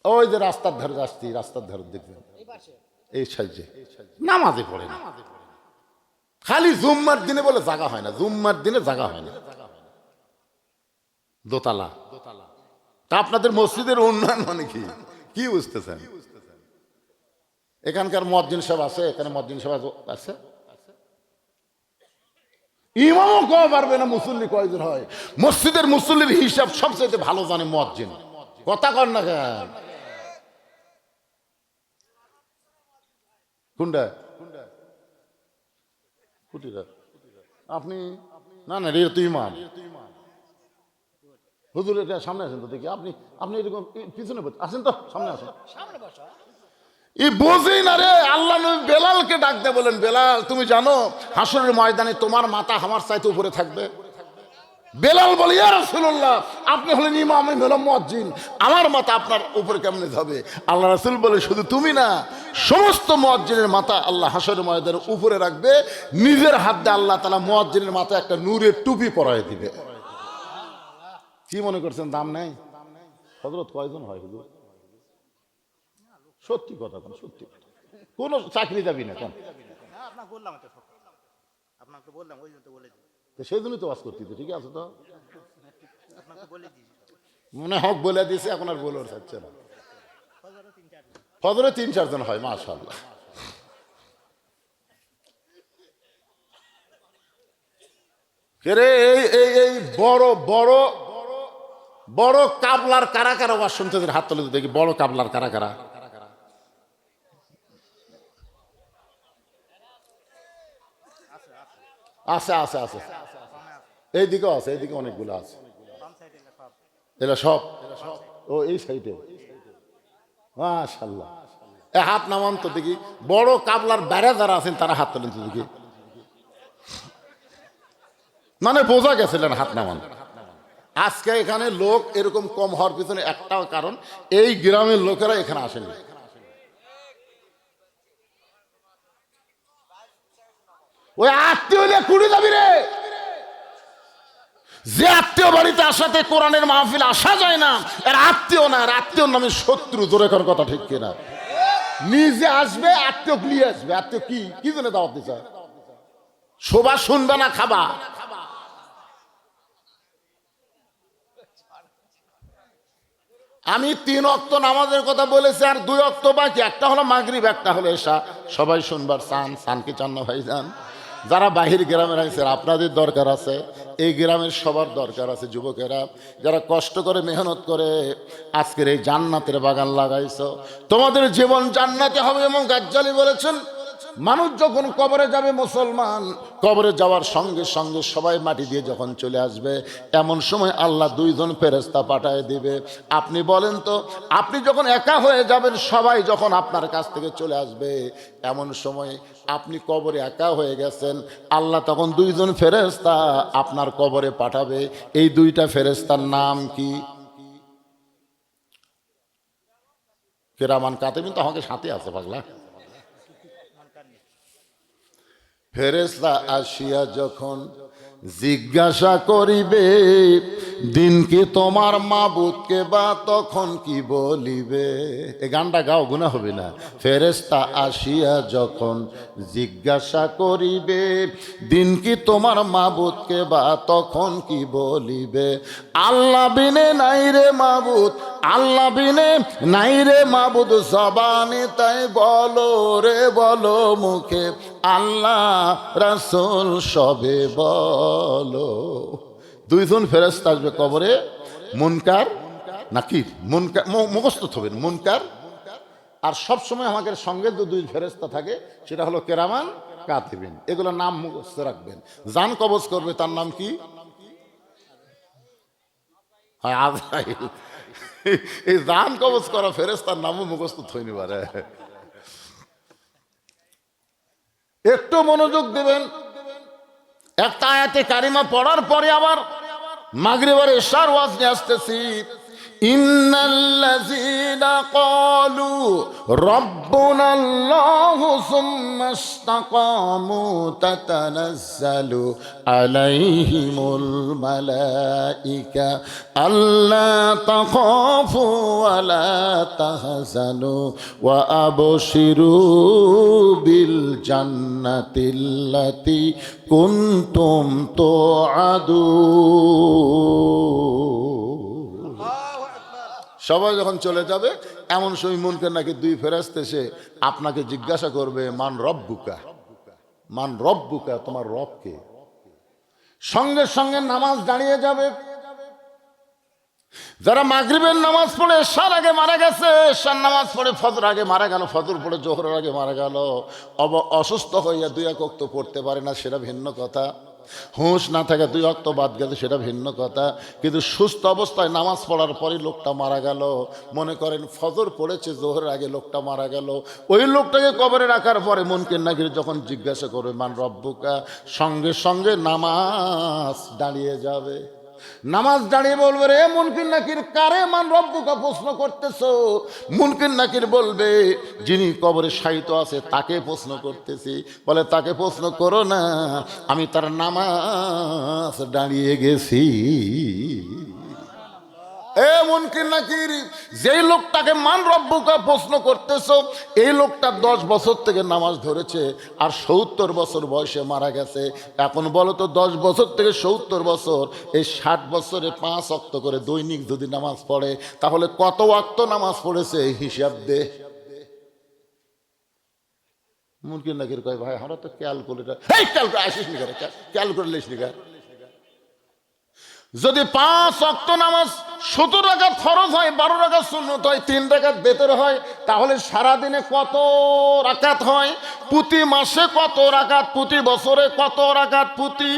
ওই যে রাস্তার ধারে আসছি, রাস্তার ধারে দেখবেন এই সাইজে নামাজে পড়ে না, খালি জুম্মার দিনে বলে জাগা হয় না, জুম্মার দিনে জাগা হয় না। দোতলা। তা আপনাদের মসজিদের উন্নয়ন মানে কি? কি বুঝতেছেন? এখানকার মুয়াজ্জিন সাহেব আছে, এখানে মুয়াজ্জিন সাহেব আছে, ইমামও কও পারবে না মুসল্লি কয়জন হয়। মসজিদের মুসল্লির হিসাব সবচেয়ে ভালো জানে মুয়াজ্জিন। কথা কর না কেন? কোনটা কুটিরা? আপনি না না রে তুই ইমাম হুজুর, এটা সামনে আসেন তো দেখি। আপনি আপনি এরকম পিছনে আসেন তো, সামনে আসেন। এই বোঝেই না রে। আল্লাহ নবী বেলালকে ডাক দিয়ে বলেন, বেলাল তুমি জানো হাসরের ময়দানে তোমার মাথা আমার চাইতে উপরে থাকবে? বেলাল বলে ইয়া রাসূলুল্লাহ আপনি হলেন ইমাম, আমি হলাম মুয়াজ্জিন, আমার মাথা আপনার উপরে কেমনে যাবে? আল্লাহ রাসূল বলে শুধু তুমি না, সমস্ত মুয়াজ্জিনের মাথা আল্লাহ হাসরের ময়দানে উপরে রাখবে। নিজের হাত দিয়ে আল্লাহ তাআলা মুয়াজ্জিনের মাথায় একটা নূরের টুপি পরায় দিবে। কি মনে করছেন দাম নেই? হযরত কয়জন হয় হুজুর? সত্যি কথা কোন, সত্যি কথা। কোন চাকরি যাবি না কোন? সেই জন্যই তো ওয়াজ করতে, ঠিক আছে তো মনে হক বলে দিয়েছে, এখন আর বলে থাকছে না। ফজরে ৩-৪ জন হয়, মাশাআল্লাহ। রে এই বড় বড় বড় কাবলার কারা কারা ওয়াজ শুনতে হাত তুলে দেখি। বড় কাবলার কারা কারা? আছে আছে আছে, এইদিকেও আছে, এইদিকে অনেকগুলো আছে। এরা সব ও এই সাইডে, মাশাআল্লাহ। হাত নামান তো দেখি। বড় কাবলার বাইরে যারা আছেন তারা হাত তোলেন তো দেখি। মানে বোঝা গেছিলেন, হাত নামান। আজকে এখানে লোক এরকম কম হওয়ার পিছনে একটাও কারণ, এই গ্রামের লোকেরা এখানে আসেনি। ওই আত্মীয় নিয়ে কুড়ি যাবি রে। যে আত্মীয় বাড়িতে আসাতে কোরআনের মাহফিল আসা যায় না, এর আত্মীয় না, এর আত্মীয়র নামে শত্রু। জোরে করার কথা ঠিক কিনা? নিজে আসবে, আত্মীয় নিয়ে আসবে। আত্মীয় কি কি জন্য দাওয়াত দিছে? শোভা শুনবে না, খাবা। আমি 3 ওয়াক্ত নামাজের কথা বলেছি, আর 2 ওয়াক্ত বাকি। একটা হলো মাগরিব, একটা হলো এশা। সবাই শুনবার চান? চান কি চান না ভাইজান? যারা বাহির গ্রামের আছেন আপনাদের দরকার আছে, এই গ্রামের সবার দরকার আছে। যুবকেরা যারা কষ্ট করে মেহনত করে আজকের এই জান্নাতের বাগান লাগাইছো, তোমাদের জীবন জান্নাতে হবে। এবং গাজ্জালি বলেছেন মানুষ যখন কবরে যাবে, মুসলমান কবরে যাওয়ার সঙ্গে সঙ্গে সবাই মাটি দিয়ে যখন চলে আসবে, এমন সময় আল্লাহ দুইজন ফেরেশতা পাঠায় দিবে। আপনি বলেন তো, আপনি যখন একা হয়ে যাবেন, সবাই যখন আপনার কাছ থেকে চলে আসবে, এমন সময় আপনি কবরে একা হয়ে গেছেন, আল্লাহ তখন দুইজন ফেরেশতা আপনার কবরে পাঠাবে। এই দুইটা ফেরেশতার নাম কি? কিরামান কাতিবিন তো আমাকে সাথে আছে পাগলা। ফেরেশতা আসিয়া যখন জিজ্ঞাসা করিবে, দিন কি তোমার মাবুদকে, বা তখন কি বলিবে? এই গানটা গাও, গুনাহ হবে না। ফেরেশতা আসিয়া যখন জিজ্ঞাসা করিবে, দিন কি তোমার মাবুদকে, বা তখন কি বলিবে? আল্লাহ বিনে নাই রে মাবুদ, আল্লাহ বিনে নাই রে মাবুদ, জবানে তাই বলো রে বলো মুখে, আল্লাহ রাসূল সবে বলো। দুইজন ফেরেশতা আসবে কবরে, মুনকার নাকির। মুনকার মুখস্থ হবেন, মুনকার। আর সব সময় আমাদের সঙ্গে দুই ফেরেশতা থাকে, সেটা হলো কিরামান কাতিবিন। এগুলো নাম মুখস্থ রাখবেন। জান কবজ করবে, তার নাম কি? হ্যাঁ, আজরাইল। এই জান কবজ করা ফেরেশতার নামও মুখস্থ হয়নি পারে। একটু মনোযোগ দেবেন। একটা আয়াতে কারিমা পড়ার পরে আবার মাগরিবের ইশার ওয়াজ নিয়ে আসতেছি। ইন্নাল্লাযীনা ক্বালু রাব্বুনাল্লাহু সুম্মা ইসতাকামু তাতানাজ্জালু আলাইহিমুল মালাইকা আল্লা তাখাফু ওয়া লা তাহজানু ওয়া আবশিরু বিল জান্নাতিল্লাতী কুনতুম তুআদুন। সবাই যখন চলে যাবে, এমন সময় মুনকার নাকির দুই ফেরেশতা এসে আপনাকে জিজ্ঞাসা করবে, মান রব্বুকা, মান রব্বুকা, তোমার রব কে? সঙ্গে সঙ্গে নামাজ দাঁড়িয়ে যাবে। যারা মাগরিবের নামাজ পড়ে এশার আগে মারা গেছে, এশার নামাজ পড়ে ফজর আগে মারা গেল, ফজর পড়ে জোহরের আগে মারা গেল, অসুস্থ হইয়া দুই ওয়াক্ত পড়তে পারে না, সেটা ভিন্ন কথা। হুঁশ না থাকে, দুই ওয়াক্ত বাদ গেছে, সেটা ভিন্ন কথা। কিন্তু সুস্থ অবস্থায় নামাজ পড়ার পরে লোকটা মারা গেল, মনে করেন ফজর পড়েছে, জোহরের আগে লোকটা মারা গেল, ওই লোকটাকে কবরে রাখার পরে মুনকির নাকির যখন জিজ্ঞাসা করবে মান রব্বুকা, সঙ্গে সঙ্গে নামাজ দাঁড়িয়ে যাবে। নামাজ দাঁড়িয়ে বলবে, রে মুনকির নাকির, কারে মান রব্বুকা প্রশ্ন করতেছো? মুনকির নাকির বলবে, যিনি কবরে শায়িত আছে তাকে প্রশ্ন করতেছি। বলে, তাকে প্রশ্ন করো না, আমি তার নামাজ দাঁড়িয়ে গেছি। এ মুনকির নাকির, যেই লোকটাকে মান রব্বুকা প্রশ্ন করতেছো, এই লোকটা 10 বছর থেকে নামাজ ধরেছে আর 70 বছর বয়সে মারা গেছে। এখন বলো তো, 10 বছর থেকে 70 বছর, এই 60 বছরে 5 ওয়াক্ত করে দৈনিক যদি নামাজ পড়ে, তাহলে কত ওয়াক্ত নামাজ পড়েছে হিসাব দে। মুনকির নাকির কয়, ভাই আমরা তো ক্যালকুলেটার, এই ক্যালকুলেটার আসিস নি, ক্যালকুলেটার লিস নি। যদি 5 ওয়াক্ত নামাজ 70 রাকাত ফরজ হয়, 12 রাকাত সুন্নত হয়, 3 রাকাত বেতর হয়, তাহলে সারাদিনে কত রাকাত হয়? প্রতি মাসে কত রাকাত? প্রতি বছরে কত রাকাত? প্রতি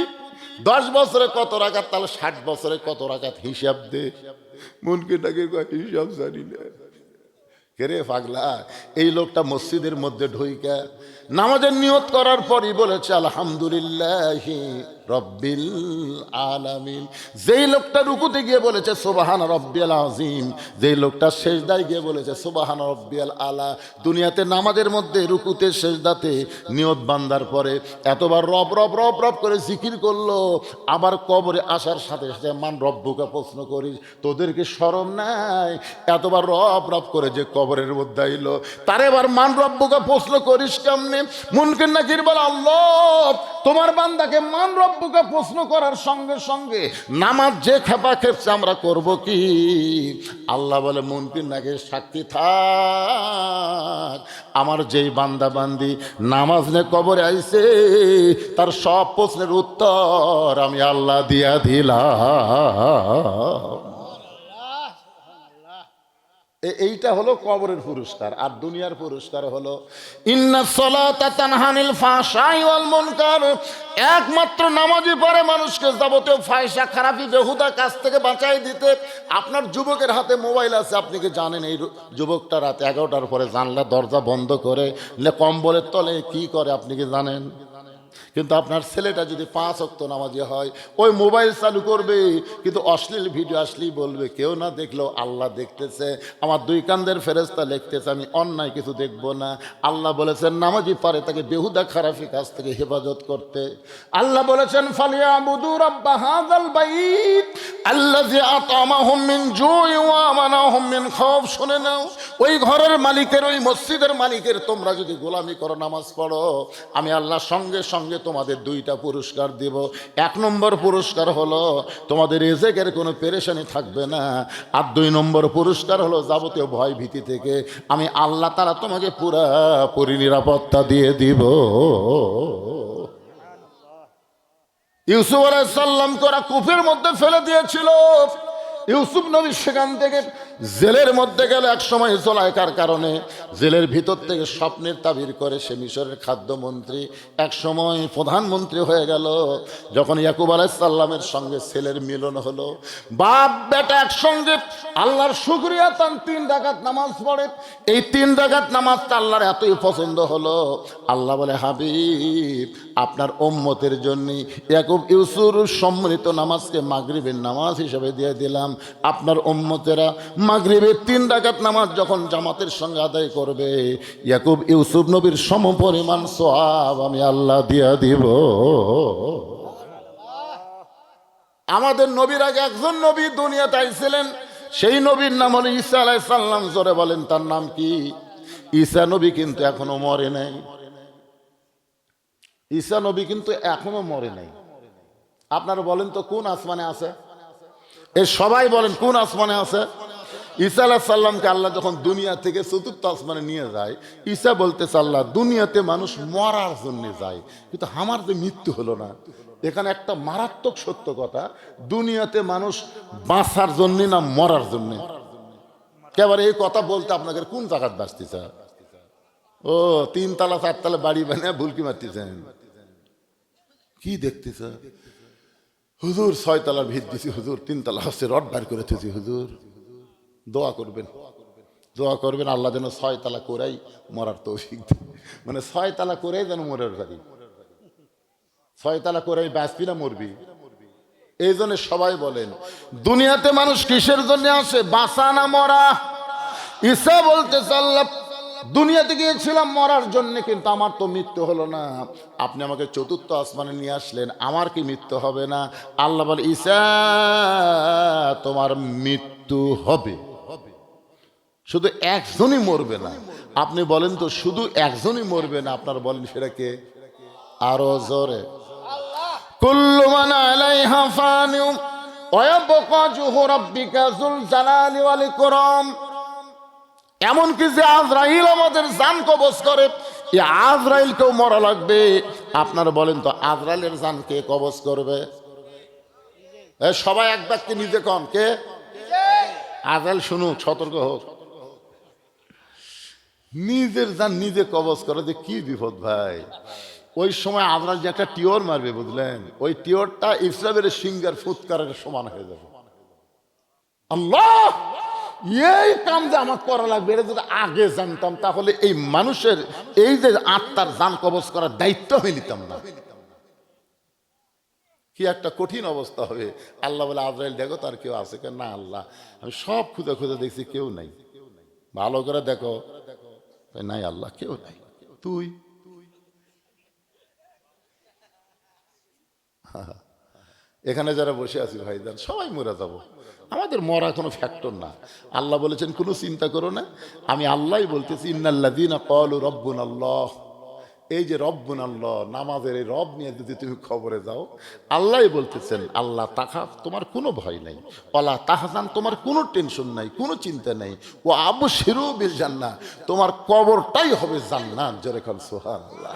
10 বছরে কত রাকাত? তাহলে 60 বছরে কত রাকাত? হিসাব দে। মুনকির নাকির কয়, হিসাব জানি না। কেরে পাগলা, এই লোকটা মসজিদের মধ্যে ঢুইকা নামাজের নিয়ত করার পরই বলেছে আলহামদুলিল্লাহি রব্বিল আলামিন। যেই লোকটা রুকুতে গিয়ে বলেছে সুবহান রব্বিয়াল আযীম, যেই লোকটা সেজদায় গিয়ে বলেছে সুবহান রব্বিয়াল আলা। দুনিয়াতে নামাজের মধ্যে রুকুতে সেজদাতে নিয়ত বান্দার পরে এতবার রব রব রব রব করে জিকির করলো, আবার কবরে আসার সাথে সাথে মান রব্বুকা প্রশ্ন করিস, তোদেরকে শরম নাই? এতবার রব রব করে যে কবরের মধ্যে আইলো, তার এবার মান রব্বুকা প্রশ্ন করিস কেমনে? মুনকির নাকির বলে, আল্লাহ তোমার বান্দাকে মান রব্বুকা প্রশ্ন করার সঙ্গে সঙ্গে নামাজ যে খেপা খেপছে আমরা করব কি? আল্লাহ বলে, মুনকির নাকির সাক্ষী থাক, আমার যেই বান্দা বান্দি নামাজ নে কবরে আইছে, তার সব প্রশ্নের উত্তর আমি আল্লাহ দিয়া দিলাম। এইটা হলো কবরের পুরস্কার। আর দুনিয়ার পুরস্কার হলো ইন্নাস সালাতা তানহা আনিল ফাহশাই ওয়াল মুনকার, একমাত্র নামাজই পারে মানুষকে যাবতীয় ফাহিশা খারাপি বেহুদা কাজ থেকে বাঁচাই দিতে। আপনার যুবকের হাতে মোবাইল আছে, আপনি কি জানেন এই যুবকটা রাত 11টার পরে জানলা দরজা বন্ধ করে কম্বলের তলে কি করে, আপনি কি জানেন? কিন্তু আপনার ছেলেটা যদি 5 ওয়াক্ত নামাজি হয়, ওই মোবাইল চালু করবে কিন্তু অশ্লীল ভিডিও আসলেই বলবে কেউ না দেখলেও আল্লাহ দেখতেছে, আমার 2 কাঁধের ফেরেশতা লিখতেছে, আমি অন্যায় কিছু দেখব না। আল্লাহ বলেছেন নামাজি পারে তাকে বেহুদা খারাপি কাজ থেকে হেফাজত করতে। আল্লাহ বলেছেন ফালিয়াবুদু রাব্বা হাযাল বাইত আল্লাযী আতামাহুম মিন জুই ওয়া আমানাহুম মিন খাউফ। শুনে নাও, ওই ঘরের মালিকের, ওই মসজিদের মালিকের তোমরা যদি গোলামি করো, নামাজ পড়ো, আমি আল্লাহ সঙ্গে সঙ্গে তোমাদের 2টা পুরস্কার দেব। 1 নম্বর পুরস্কার হলো তোমাদের রিজিকের কোনো পেরেশানি থাকবে না। আর 2 নম্বর পুরস্কার হলো যাবতীয় ভয় ভীতি থেকে আমি আল্লাহ তাআলা তোমাকে পুরোপুরি নিরাপত্তা দিয়ে দিব। ইউসুফ আলাইহিস সালামকে ওরা কূপের মধ্যে ফেলে দিয়েছিল। ইউসুফ নবী সেখান থেকে জেলের মধ্যে গেল। এক সময় জুলাইখার কারণে জেলের ভিতর থেকে স্বপ্নের তাবির করে সে মিশরের খাদ্যমন্ত্রী, এক সময় প্রধানমন্ত্রী হয়ে গেল। যখন ইয়াকুব আলাইহিস সালামের সঙ্গে ছেলের মিলন হলো, বাপ বেটা একসঙ্গে আল্লাহর শুকরিয়া তান 3 রাকাত নামাজ পড়ে। এই 3 রাকাত নামাজটা আল্লাহর এতই পছন্দ হলো, আল্লাহ বলে হাবিব আপনার উম্মতের জন্য ইয়াকুব ইউসুফ সম্মিলিত নামাজকে মাগরিবের নামাজ হিসেবে দিয়ে দিলাম। আপনার উম্মতেরা মাগরিবের 3 রাকাত নামাজ যখন জামাতের সঙ্গে আদায় করবে, ইয়াকুব ইউসুফ নবীর সমপরিমাণ সওয়াব আমি আল্লাহ দিয়া দিব। আমাদের নবীর আগে একজন নবী দুনিয়াতে আইছিলেন, সেই নবীর নাম হলো ঈসা আলাইহিস সালাম। জোরে বলেন তার নাম কি? ঈসা নবী কিন্তু এখনো মরে নাই। ঈসা নবী কিন্তু এখনো মরে নাই। আপনারা বলেন তো কোন আসমানে আছে? এই সবাই বলেন কোন আসমানে আছে? ঈসা আলাইহিস সালামকে আল্লাহ যখন দুনিয়া থেকে 4র্থ আসমানে নিয়ে যায়, ঈসা বলতেছে আল্লাহ দুনিয়াতে মানুষ মরার জন্য যায়, কিন্তু আমার যে মৃত্যু হলো না। এখানে একটা মারাত্মক সত্য কথা, দুনিয়াতে মানুষ বাঁচার জন্য না মরার জন্য। একেবারে এই কথা বলতে আপনাদের কোন জায়গায় বাঁচতেছে? ও 3 তলা 4 তলা বাড়ি বানিয়ে ভুলকি মারতেছেন, কি দেখতেছে? হুজুর 6 তলার ভিত দিছি, হুজুর 3 তলা হচ্ছে রড বার করে থেছি, হুজুর দোয়া করবেন, দোয়া করবেন আল্লাহ যেন 6 তলা করেই মরার তৌফিক দেয়। মানে 6 তলা করেই যেন মরার পারি, 6 তলা করেই বাঁচবি না মরবি। এই জন্য সবাই বলেন দুনিয়াতে মানুষ কিসের জন্য আসে? বাঁচা না মরা? ঈসা বলতেছে আল্লাহ দুনিয়াতে গিয়েছিলাম মরার জন্য, কিন্তু আমার তো মৃত্যু হলো না। আপনি আমাকে 4র্থ আসমানে নিয়ে আসলেন, আমার কি মৃত্যু হবে না? আল্লাহ বলে ঈসা তোমার মৃত্যু হবে, শুধু একজনই মরবে না। আপনি বলেন তো শুধু একজনই মরবে না, আপনার বলেন সেটা কে? আরো জোরে। কুল্লু মান আলাইহা ফানিউ ওয়া ইয়াবকা ওয়াজহু রাব্বিকা যুল জালালি ওয়াল ইকরাম। এমনকি যে আজরাইল আমাদের জান কবজ করে, এই আজরাইলকেও মরা লাগবে। আপনারা বলেন তো আজরাইলের জান কে কবজ করবে? সবাই এক ব্যক্তি নিজে কন, কে? আজরাইল শুনুক, সতর্ক হোক। নিজের জান নিজে কবজ করে যে কি বিপদ ভাই। ওই সময় আজরাইল যে একটা টিওর মারবে, বুঝলেন, ওই টিওরটা ইসরায়েলের সিঙ্গার ফুৎকারের সমান হয়ে যাবে। আল্লাহ, এই কাম যে আমার করা লাগবে, এটা যদি আগে জানতাম তাহলে এই মানুষের এই যে আত্মার জান কবজ করার দায়িত্ব আমি নিতাম না। কি একটা কঠিন অবস্থা হবে। আল্লাহ বলে আজরাইল দেখো তার কেউ আছে কেন? না আল্লাহ আমি সব খুঁজে খুঁজে দেখছি কেউ নাই। ভালো করে দেখো, নাই আল্লাহ কেউ নাই। তুই এখানে যারা বসে আছি ভাইজান সবাই মরে যাব, আমাদের মরা কোনো ফ্যাক্টর না। আল্লাহ বলেছেন কোনো চিন্তা করো না, আমি আল্লাহই বলতেছি ইন্নাল্লাযীনা ক্বালু রাব্বুনাল্লাহ। এই যে রব্বুনাল্লাহ, নামাজের এই রব নিয়ে যদি তুমি খবরে যাও, আল্লাহই বলতেছেন আল্লাহ তাখাফ, তোমার কোনো ভয় নাই, ওয়ালা তাহজান, তোমার কোনো টেনশন নাই, কোনো চিন্তা নাই, ও আবশিরু বিল জান্নাহ, তোমার কবরটাই হবে জান্নাত। জোরে বল সুবহানাল্লাহ।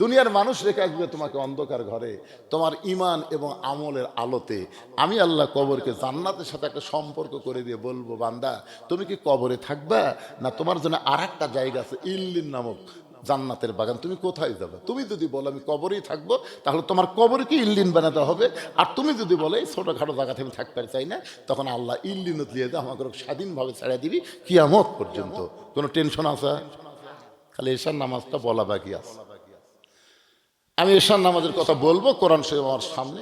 দুনিয়ার মানুষ রেখে আসবে তোমাকে অন্ধকার ঘরে, তোমার ইমান এবং আমলের আলোতে আমি আল্লাহ কবরকে জান্নাতের সাথে একটা সম্পর্ক করে দিয়ে বলবো, বান্দা তুমি কি কবরে থাকবা, না তোমার জন্য আর একটা জায়গা আছে ইল্লিন নামক জান্নাতের বাগান, তুমি কোথায় যাবে? তুমি যদি বলো আমি কবরেই থাকবো, তাহলে তোমার কবরকে ইল্লিন বানাতে হবে। আর তুমি যদি বলো এই ছোটোখাটো জায়গাতে আমি থাকতে চাই না, তখন আল্লাহ ইল্লিন দিয়ে দেয়, আমাকে স্বাধীনভাবে ছেড়ে দিবি কিয়ামত পর্যন্ত। কোনো টেনশন আছে? খালি এশার নামাজটা বলা বাকি আছে। আমি এশার নামাজের কথা বলবো, কোরআন শরীফ আমার সামনে।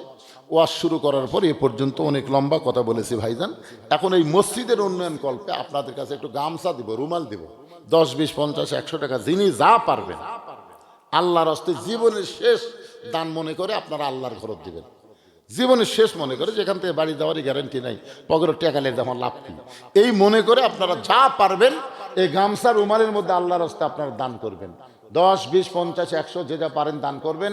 ওয়াজ শুরু করার পর এ পর্যন্ত অনেক লম্বা কথা বলেছি ভাইজান। এখন এই মসজিদের উন্নয়ন কল্পে আপনাদের কাছে একটু গামছা দিব, রুমাল দিব, 10, 20, 50, 100 টাকা যিনি যা পারবেন আল্লাহর হস্তে জীবনের শেষ দান মনে করে আপনারা আল্লাহর ঘরত দিবেন। জীবনের শেষ মনে করে, যেখান থেকে বাড়ি যাওয়ারই গ্যারান্টি নাই, পকেটে টাকা লেগে আমার লাভ কি, এই মনে করে আপনারা যা পারবেন এই গামছা রুমালের মধ্যে আল্লাহর হস্তে আপনারা দান করবেন। 10, 20, 50, 100 যেটা পারেন দান করবেন।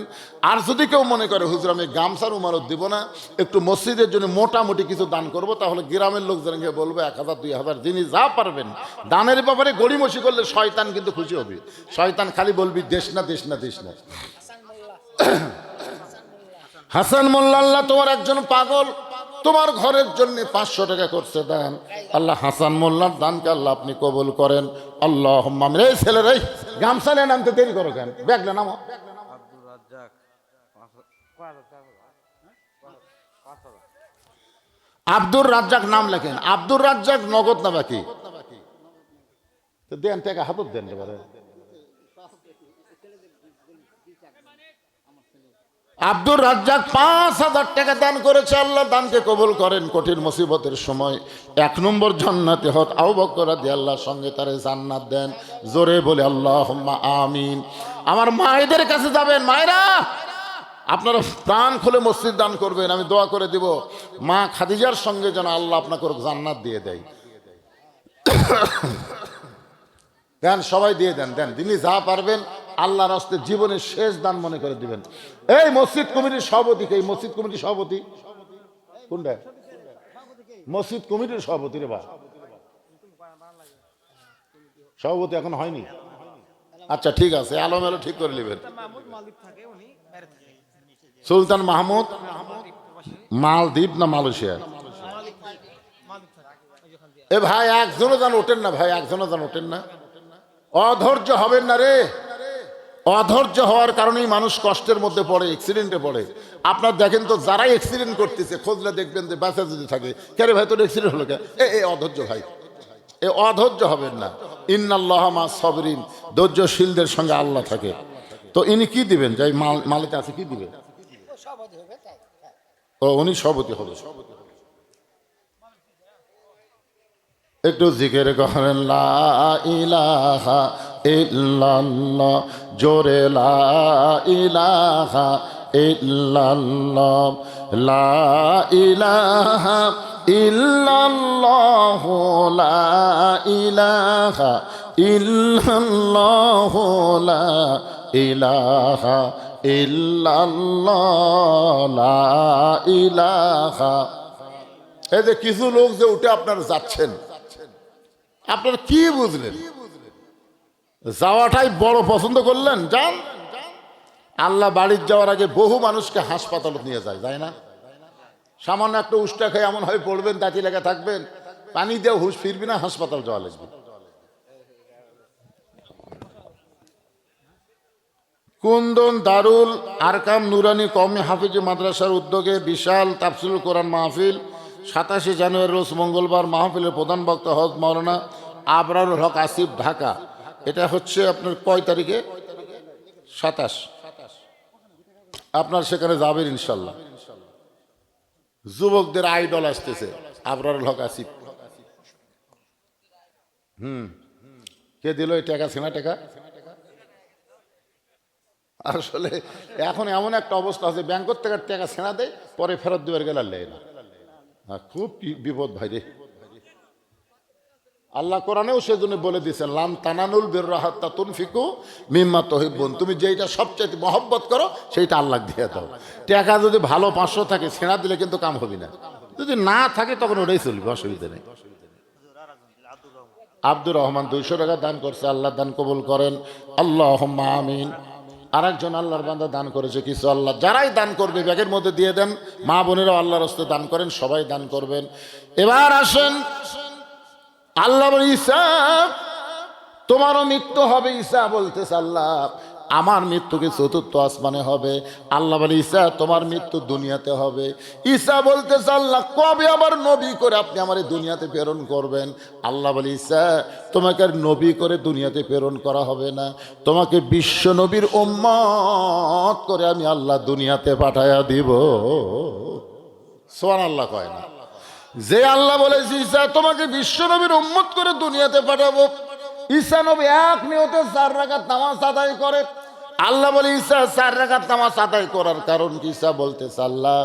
আর যদি কেউ মনে করে হুজুর আমি গামছার উমারত দিব না, একটু মসজিদের জন্য মোটামুটি কিছু দান করব, তাহলে গ্রামের লোকজনকে বলবো 1000, 2000 যিনি যা পারবেন দানের ব্যাপারে গড়িমসি করলে শয়তান কিন্তু খুশি হবে। শয়তান খালি বলবি দেশ না দেশ না দেশ না। হাসান মোল্লা, আল্লাহ তোমার একজন পাগল, তোমার ঘরের জন্য 500 টাকা করছে দান। আল্লাহ হাসান মোল্লার দানকে আল্লাহ আপনি কবুল করেন। আল্লাহ রে ছেলেরাই গামছা নিয়ে নামতে দেরি করো কেন? ব্যাগলে নামো। আব্দুর রাজ্জাক নাম লেখেন। আব্দুর রাজ্জাক নগদ না বাকি? দেন টাকা হাতত দেন এবারে। আব্দুর রাজ্জাক 5000 টাকা দান করেছে। আল্লাহ দানকে কবুল করেন। কঠিন মুসিবতের সময় 1 নম্বর জান্নাতে হত আবু বকর রাদিয়াল্লাহু সঙ্গে তারে জান্নাত দেন। জোরে বলে আল্লাহুম্মা আমিন। আমার মায়েদের কাছে যাবেন, মায়েরা আপনারা প্রাণ খুলে মসজিদ দান করবেন, আমি দোয়া করে দিব মা খাদিজার সঙ্গে যেন আল্লাহ আপনাকে জান্নাত দিয়ে দেয়। দেন, সবাই দিয়ে দেন, দেন যিনি যা পারবেন আল্লাহর হস্তে জীবনের শেষ দান মনে করে দিবেন। এই মসজিদ কমিটির সভাপতি, এই মসজিদ কমিটির সভাপতি কোনটা? মসজিদ কমিটির সভাপতি রে বা, সভাপতি এখন হয়নি? আচ্ছা ঠিক আছে, আলমেলো ঠিক করে নেবেন। সুলতান মাহমুদ, মালদ্বীপ না মালয়েশিয়া? এ ভাই একজনও যেন ওঠেন না, ভাই একজনও যেন ওঠেন না। অধৈর্য হবেন না রে। অধৈর্য হওয়ার কারণেই মানুষ কষ্টের মধ্যে পড়ে, অ্যাক্সিডেন্টে পড়ে। আপনার দেখেন তো যারাই অ্যাক্সিডেন্ট করতেছে খোঁজলে দেখবেন যে বাচ্চা যদি থাকে, কে রে ভাই তোর অ্যাক্সিডেন্ট হলো কে? এ অধৈর্য ভাই, এ অধৈর্য হবেন না। ইন্নাল্লাহা মা সাবরিন, ধৈর্যশীলদের সঙ্গে আল্লাহ থাকে। তো ইনি কি দিবেন? যাই মালিতে আছে কি দিবে? ও উনি সভাপতি হবে। একটু জিকির করেন লা ইলাহা ইল্লাল্লাহ, জোরে লা ইলাহা ইল্লাল্লাহ, লা ইলাহা ইল্লাল্লাহ, লা ইলাহা ইল্লাল্লাহ, লা ইলাহা ইল্লাল্লাহ, লা ইলাহা। এই যে কিছু লোক যে উঠে আপনারা যাচ্ছেন, আপনারা কি বুঝলেন? যাওয়াটাই বড় পছন্দ করলেন, যান। আল্লাহ বাড়ির যাওয়ার আগে বহু মানুষকে হাসপাতালে নিয়ে যায়, যায় না? সামান্য একটা উষ্টা খেয়ে এমন হয়ে পড়বেন, দাঁতি লেগে থাকবেন, পানি দিয়ে হুশ ফিরবি না, হাসপাতাল যাওয়া লাগবে। কুন্দন দারুল আরকাম নুরানি কওমি হাফিজ মাদ্রাসার উদ্যোগে বিশাল তাফসিরুল কোরআন মাহফিল 27 জানুয়ারি রোজ মঙ্গলবার। মাহফিলের প্রধান বক্তা হযরত মাওলানা আবরারুল হক আসিফ, ঢাকা। এটা হচ্ছে আপনার কয় তারিখে? 27। আপনার সেখানে যাবেন ইনশাল্লাহ। যুবকদের আইডল আসতেছে আবরারুল হক আসিফ। কে দিল এই টাকা? সেনা টাকা। আসলে এখন এমন একটা অবস্থা আছে, ব্যাংকের থেকে টাকা সেনা দেয়, পরে ফেরত দেওয়ার গেলে লেয় না। খুব বিপদ ভাই রে। আল্লাহ কোরআনেও সেজন্য বলে দিয়েছেন লান তানানুল বিররা হাত্তা তুনফিকু মিম্মা তুহিব্বুন, তুমি যেটা সবচেয়ে মহব্বত করো সেইটা আল্লাহ দিয়ে দাও। টাকা যদি ভালো 500 থাকে, ছেঁড়া দিলে কিন্তু কাম হবে না। যদি না থাকে তখন ওটাই চলবে, অসুবিধা নেই। আব্দুর রহমান 200 টাকা দান করছে, আল্লাহ দান কবুল করেন। আল্লাহুম্মা আমিন। আর একজন আল্লাহর বান্দা দান করেছে কিছু। আল্লাহ যারাই দান করবে ব্যাগের মধ্যে দিয়ে দেন, মা বোনেরাও আল্লাহর রাস্তায় দান করেন, সবাই দান করবেন। এবার আসেন, আল্লাহ বলে ঈসা তোমারও মৃত্যু হবে। ঈসা বলতেছে আল্লাহ আমার মৃত্যু কি চতুর্থ আসমানে হবে? আল্লাহ বলে ঈসা তোমার মৃত্যু দুনিয়াতে হবে। ঈসা বলতেছে আল্লাহ কবে আবার নবী করে আপনি আমার দুনিয়াতে প্রেরণ করবেন? আল্লাহ বলে ঈসা তোমাকে আর নবী করে দুনিয়াতে প্রেরণ করা হবে না, তোমাকে বিশ্ব নবীর উম্মত করে আমি আল্লাহ দুনিয়াতে পাঠায়া দিব। সুবহানাল্লাহ কয় না? যে আল্লাহ বলেছে ঈসা তোমাকে বিশ্ব নবীর উম্মত করে দুনিয়াতে পাঠাবো, ঈসা নবী এক নিয়তে 4 রাকাত নামাজ আদায় করে। আল্লাহ বলে ঈসা 4 রাকাত নামাজ আদায় করার কারণ কি? ঈসা বলতেছে আল্লাহ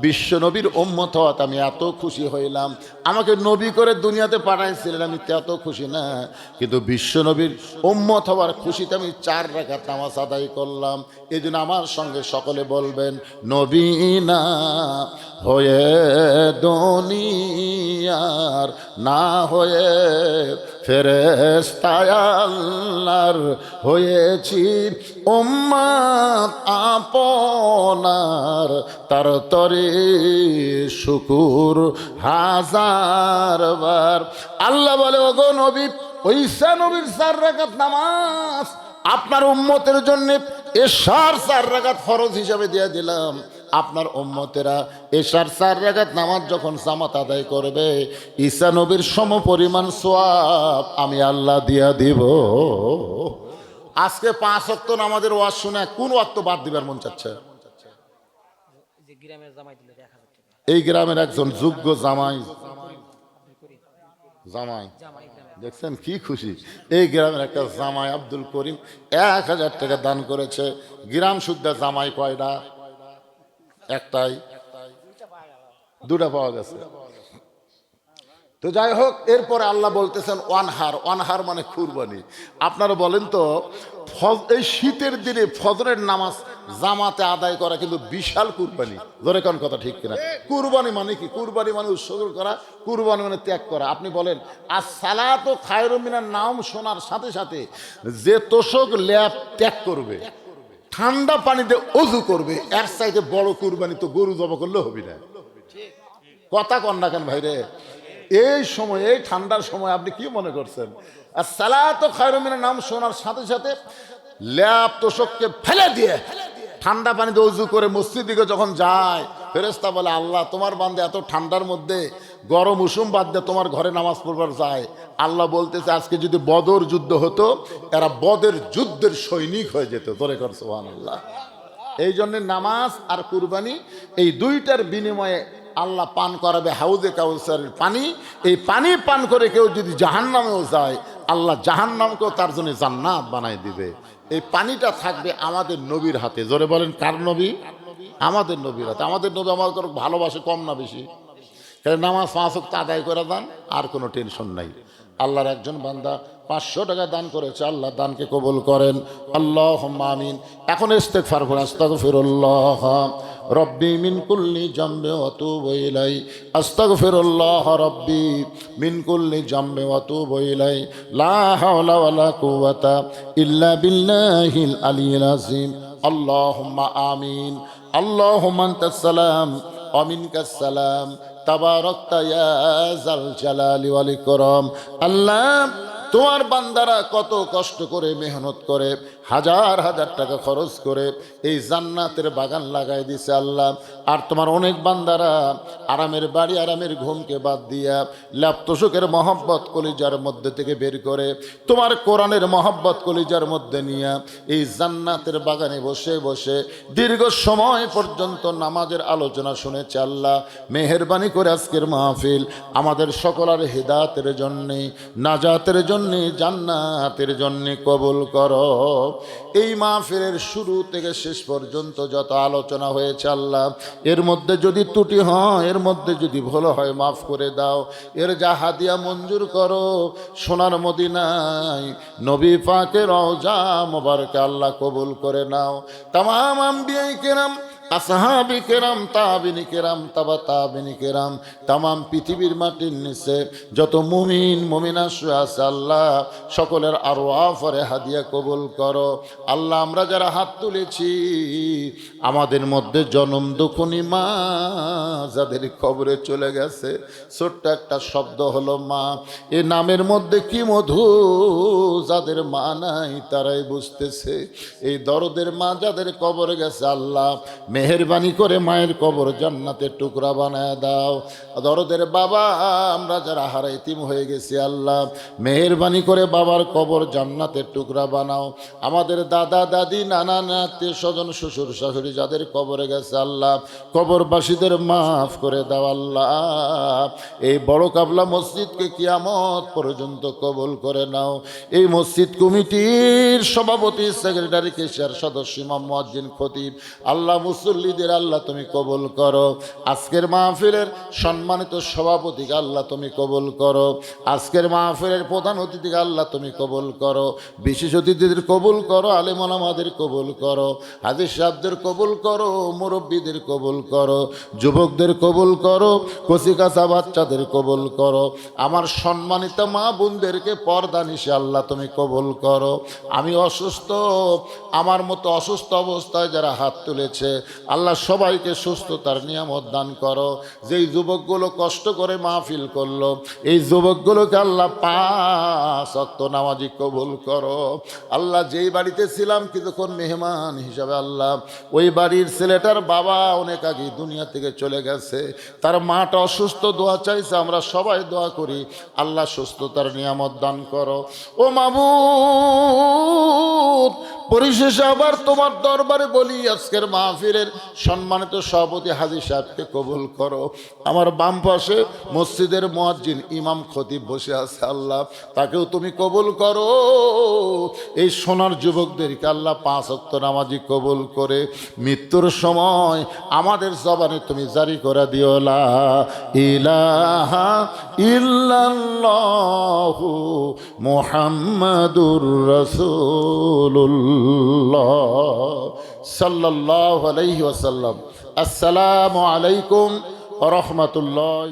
বিশ্ব নবীর উম্মত হওয়াতে আমি এত খুশি হইলাম, আমাকে নবী করে দুনিয়াতে পাঠাইছিলেন আমি এত খুশি না, কিন্তু বিশ্ব নবীর উম্মত হওয়ার খুশিতে আমি 4 রাকাত নামাজ আদায় করলাম। এই জন্য আমার সঙ্গে সকলে বলবেন নবী না হয়ে দুনিয়ার, না হয়ে ফেরেশতায় আল্লাহর হয়েছি উম্মত আপনার, তার তরে শুকুর হাজার বার। আল্লাহ বলে ওগো নবী ঈসা নবীর 4 রাকাত নামাজ আপনার উম্মতের জন্য এশার 4 রাকাত ফরজ হিসাবে দিয়ে দিলাম। আপনার উম্মতেরা এশার 4 রাকাত নামাজ যখন জামাত আদায় করবে ঈসা নবীর সম পরিমাণ সওয়াব আমি আল্লাহ দিয়া দিব। আজকে 5 ওয়াক্ত নামাজের ওয়াজ শুনে কোন ওয়াক্ত বাদ দিবার মন চাচ্ছে? এই গ্রামের একজন যোগ্য জামাই দেখছেন কি খুশি, এই গ্রামের একটা জামাই আব্দুল করিম 1000 টাকা দান করেছে। গ্রাম শুদ্ধা জামাই কয়টা? একটাই, 2টা পাওয়া গেছে। তো যাই হোক, এরপরে আল্লাহ বলতেছেন ওয়ানহার। ওয়ানহার মানে কুরবানি। আপনারা বলেন তো এই শীতের দিনে ফজরের নামাজ জামাতে আদায় করা কিন্তু বিশাল কুরবানি। ধরে কোন কথা ঠিক কিনা? কুরবানি মানে কি? কুরবানি মানে উৎসর্গ করা, কুরবানি মানে ত্যাগ করা। আপনি বলেন আর সালাতু খায়রুম মিনান নাওম শোনার সাথে সাথে যে তোষক ল্যাপ ত্যাগ করবে, ঠান্ডা পানিতে ওযু করবে, এর চাইতে বড় কুরবানি তো গরু জবাই করলে হবে না। কথা কন না কেন ভাইরে? এই সময়, এই ঠান্ডার সময় আপনি কি মনে করছেন? আর সালাতু খায়রুম মিনান নাওম শোনার সাথে সাথে ল্যাপ তোষককে ফেলে দিয়ে ঠান্ডা পানিতে ওযু করে মসজিদ দিকে যখন যায়, ফেরেশতা বলে আল্লাহ তোমার বান্দা এত ঠান্ডার মধ্যে গরম উষুম বাদ দিয়ে তোমার ঘরে নামাজ পড়বার যায়। আল্লাহ বলতেছে আজকে যদি বদর যুদ্ধ হতো এরা বদের যুদ্ধের সৈনিক হয়ে যেত। তোরে কর সুবহানাল্লাহ। এই জন্য নামাজ আর কুরবানি এই দুইটার বিনিময়ে আল্লাহ পান করাবে হাউজে কাউসারের পানি। এই পানি পান করে কেউ যদি জাহান্নামেও যায় আল্লাহ জাহান্নামকেও তার জন্য জান্নাত বানায় দিবে। এই পানিটা থাকবে আমাদের নবীর হাতে। জোরে বলেন কার নবী? আমাদের নবীর হাতে। আমাদের নবী আমাদের ভালোবাসে কম না বেশি? নামাজ 5 ওয়াক্ত আদায় করে দেন, আর কোনো টেনশন নাই। আল্লাহর একজন বান্দা 500 টাকা দান করেছে, আল্লাহ দানকে কবুল করেন। আল্লাহুম্মা আমিন। এখন ইস্তেগফার করুন। আস্তাগফিরুল্লাহ রব্বি মিন কুল্লি জামবি ওয়া আতুবু ইলাই। আস্তাগফিরুল্লাহ রব্বি মিন কুল্লি জামবি ওয়া আতুবু ইলাই। লা হাওলা ওয়ালা কুওয়াতা ইল্লা বিল্লাহিল আলিয়্যিল আযীম। আল্লাহুম্মা আমিন। আল্লাহুম্মা আনতাস সালাম ওয়া মিনকাস সালাম তাবারাকতা ইয়া যাল জালালি ওয়াল ইকরাম। আল্লাহ তোমার বান্দারা কত কষ্ট করে মেহনত করে হাজার হাজার টাকা খরচ করে এই জান্নাতের বাগান লাগাই দিছে আল্লাহ। আর তোমার অনেক বান্দারা আরামের বাড়ি আরামের ঘুমকে বাদ দিয়া ল্যাপতোষকের মহব্বত কলিজার মধ্যে থেকে বের করে তোমার কোরআনের মহব্বত কলিজার মধ্যে নিয়ে এই জান্নাতের বাগানে বসে বসে দীর্ঘ সময় পর্যন্ত নামাজের আলোচনা শুনেছে আল্লাহ। মেহেরবানি করে আজকের মাহফিল আমাদের সকলের হিদায়াতের জন্যে, নাজাতের জন্যে, জান্নাতের জন্যে কবুল করো। এই মাহফিলের শুরু থেকে শেষ পর্যন্ত যত আলোচনা হয়েছে আল্লাহ, এর মধ্যে যদি ত্রুটি হয়, এর মধ্যে যদি ভুল হয় মাফ করে দাও। এর যা হাদিয়া মঞ্জুর করো সোনার মদিনায় নবী পাকের রওজা মোবারকে আল্লাহ কবুল করে নাও। তামাম আম্বিয়া কেরাম আসহাবি কেরাম, তাবিনী কেরাম, তাবা তাবিনী কেরাম, তামাম পৃথিবীর মাটির নিচে যত মুমিন মুমিনা শুয়ে আছে আল্লাহ সকলের আরওয়াফরে হাদিয়া কবুল করো। আল্লাহ আমরা যারা হাত তুলেছি আমাদের মধ্যে জনম দুঃখনী মা যাদের কবরে চলে গেছে, ছোট্ট একটা শব্দ হলো মা, এ নামের মধ্যে কি মধু, যাদের মা নাই তারাই বুঝতেছে। এই দরদের মা যাদের কবরে গেছে আল্লাহ মেহেরবানি করে মায়ের কবর জান্নাতের টুকরা বানায় দাও। দরদের বাবা আমরা যারা হারাইতিম হয়ে গেছি আল্লাহ মেহেরবানি করে বাবার কবর জান্নাতের টুকরা বানাও। আমাদের দাদা দাদি নানা আত্মীয় স্বজন শ্বশুর শাশুড়ি যাদের কবরে গেছে আল্লাহ কবরবাসীদের মাফ করে দাও আল্লাহ। এই বড় কাবলা মসজিদকে কিয়ামত পর্যন্ত কবুল করে নাও। এই মসজিদ কমিটির সভাপতি সেক্রেটারি কেশিয়ার সদস্য ইমাম মুয়াজ্জিন খতিব আল্লাহ মুসল্লিদের আল্লাহ তুমি কবুল করো। আজকের মাহফিলের সম্মানিত সভাপতিকে আল্লাহ তুমি কবুল করো। আজকের মাহফিলের প্রধান অতিথিকে আল্লাহ তুমি কবুল করো। বিশেষ অতিথিদের কবুল করো, আলেম ওলামাদের কবুল করো, হাদিস সাহেবদের কবুল করো, মুরব্বীদের কবুল করো, যুবকদের কবুল করো, কচি কাঁচা বাচ্চাদের কবুল করো। আমার সম্মানিত মা বোনদেরকে পর্দা নিশে আল্লাহ তুমি কবুল করো। আমি অসুস্থ, আমার মতো অসুস্থ অবস্থায় যারা হাত তুলেছে আল্লাহ সবাইকে সুস্থতার নিয়ামত দান করো। যেই যুবকগুলো কষ্ট করে মাহফিল করলো এই যুবকগুলোকে আল্লাহ 5 ওয়াক্ত নামাজি কবুল করো। আল্লাহ যেই বাড়িতে ছিলাম কিছুক্ষণ মেহমান হিসাবে আল্লাহ ওই বাড়ির ছেলেটার বাবা অনেক আগে দুনিয়া থেকে চলে গেছে, তার মাটা অসুস্থ, দোয়া চাইছে, আমরা সবাই দোয়া করি আল্লাহ সুস্থতার নিয়ামত দান করো। ও মাবুদ পরিশেষে আবার তোমার দরবারে বলি আজকের মাহফিলের সম্মানিত সভাপতি হাজী সাহেবকে কবুল করো। আমার বাম পাশে মসজিদের মুয়াজ্জিন ইমাম খতিব বসে আছে আল্লাহ তাকেও তুমি কবুল করো। এই সোনার যুবকদেরকে আল্লাহ 5 ওয়াক্ত নামাজি কবুল করে মৃত্যুর সময় আমাদের জবানে তুমি জারি করে দিও লা ইলাহা ইল্লাল্লাহু মুহাম্মাদুর রাসূলুল্লাহ সাল্লাল্লাহু আলাইহি ওয়াসাল্লাম। আসসালামু আলাইকুম ওয়া রাহমাতুল্লাহ।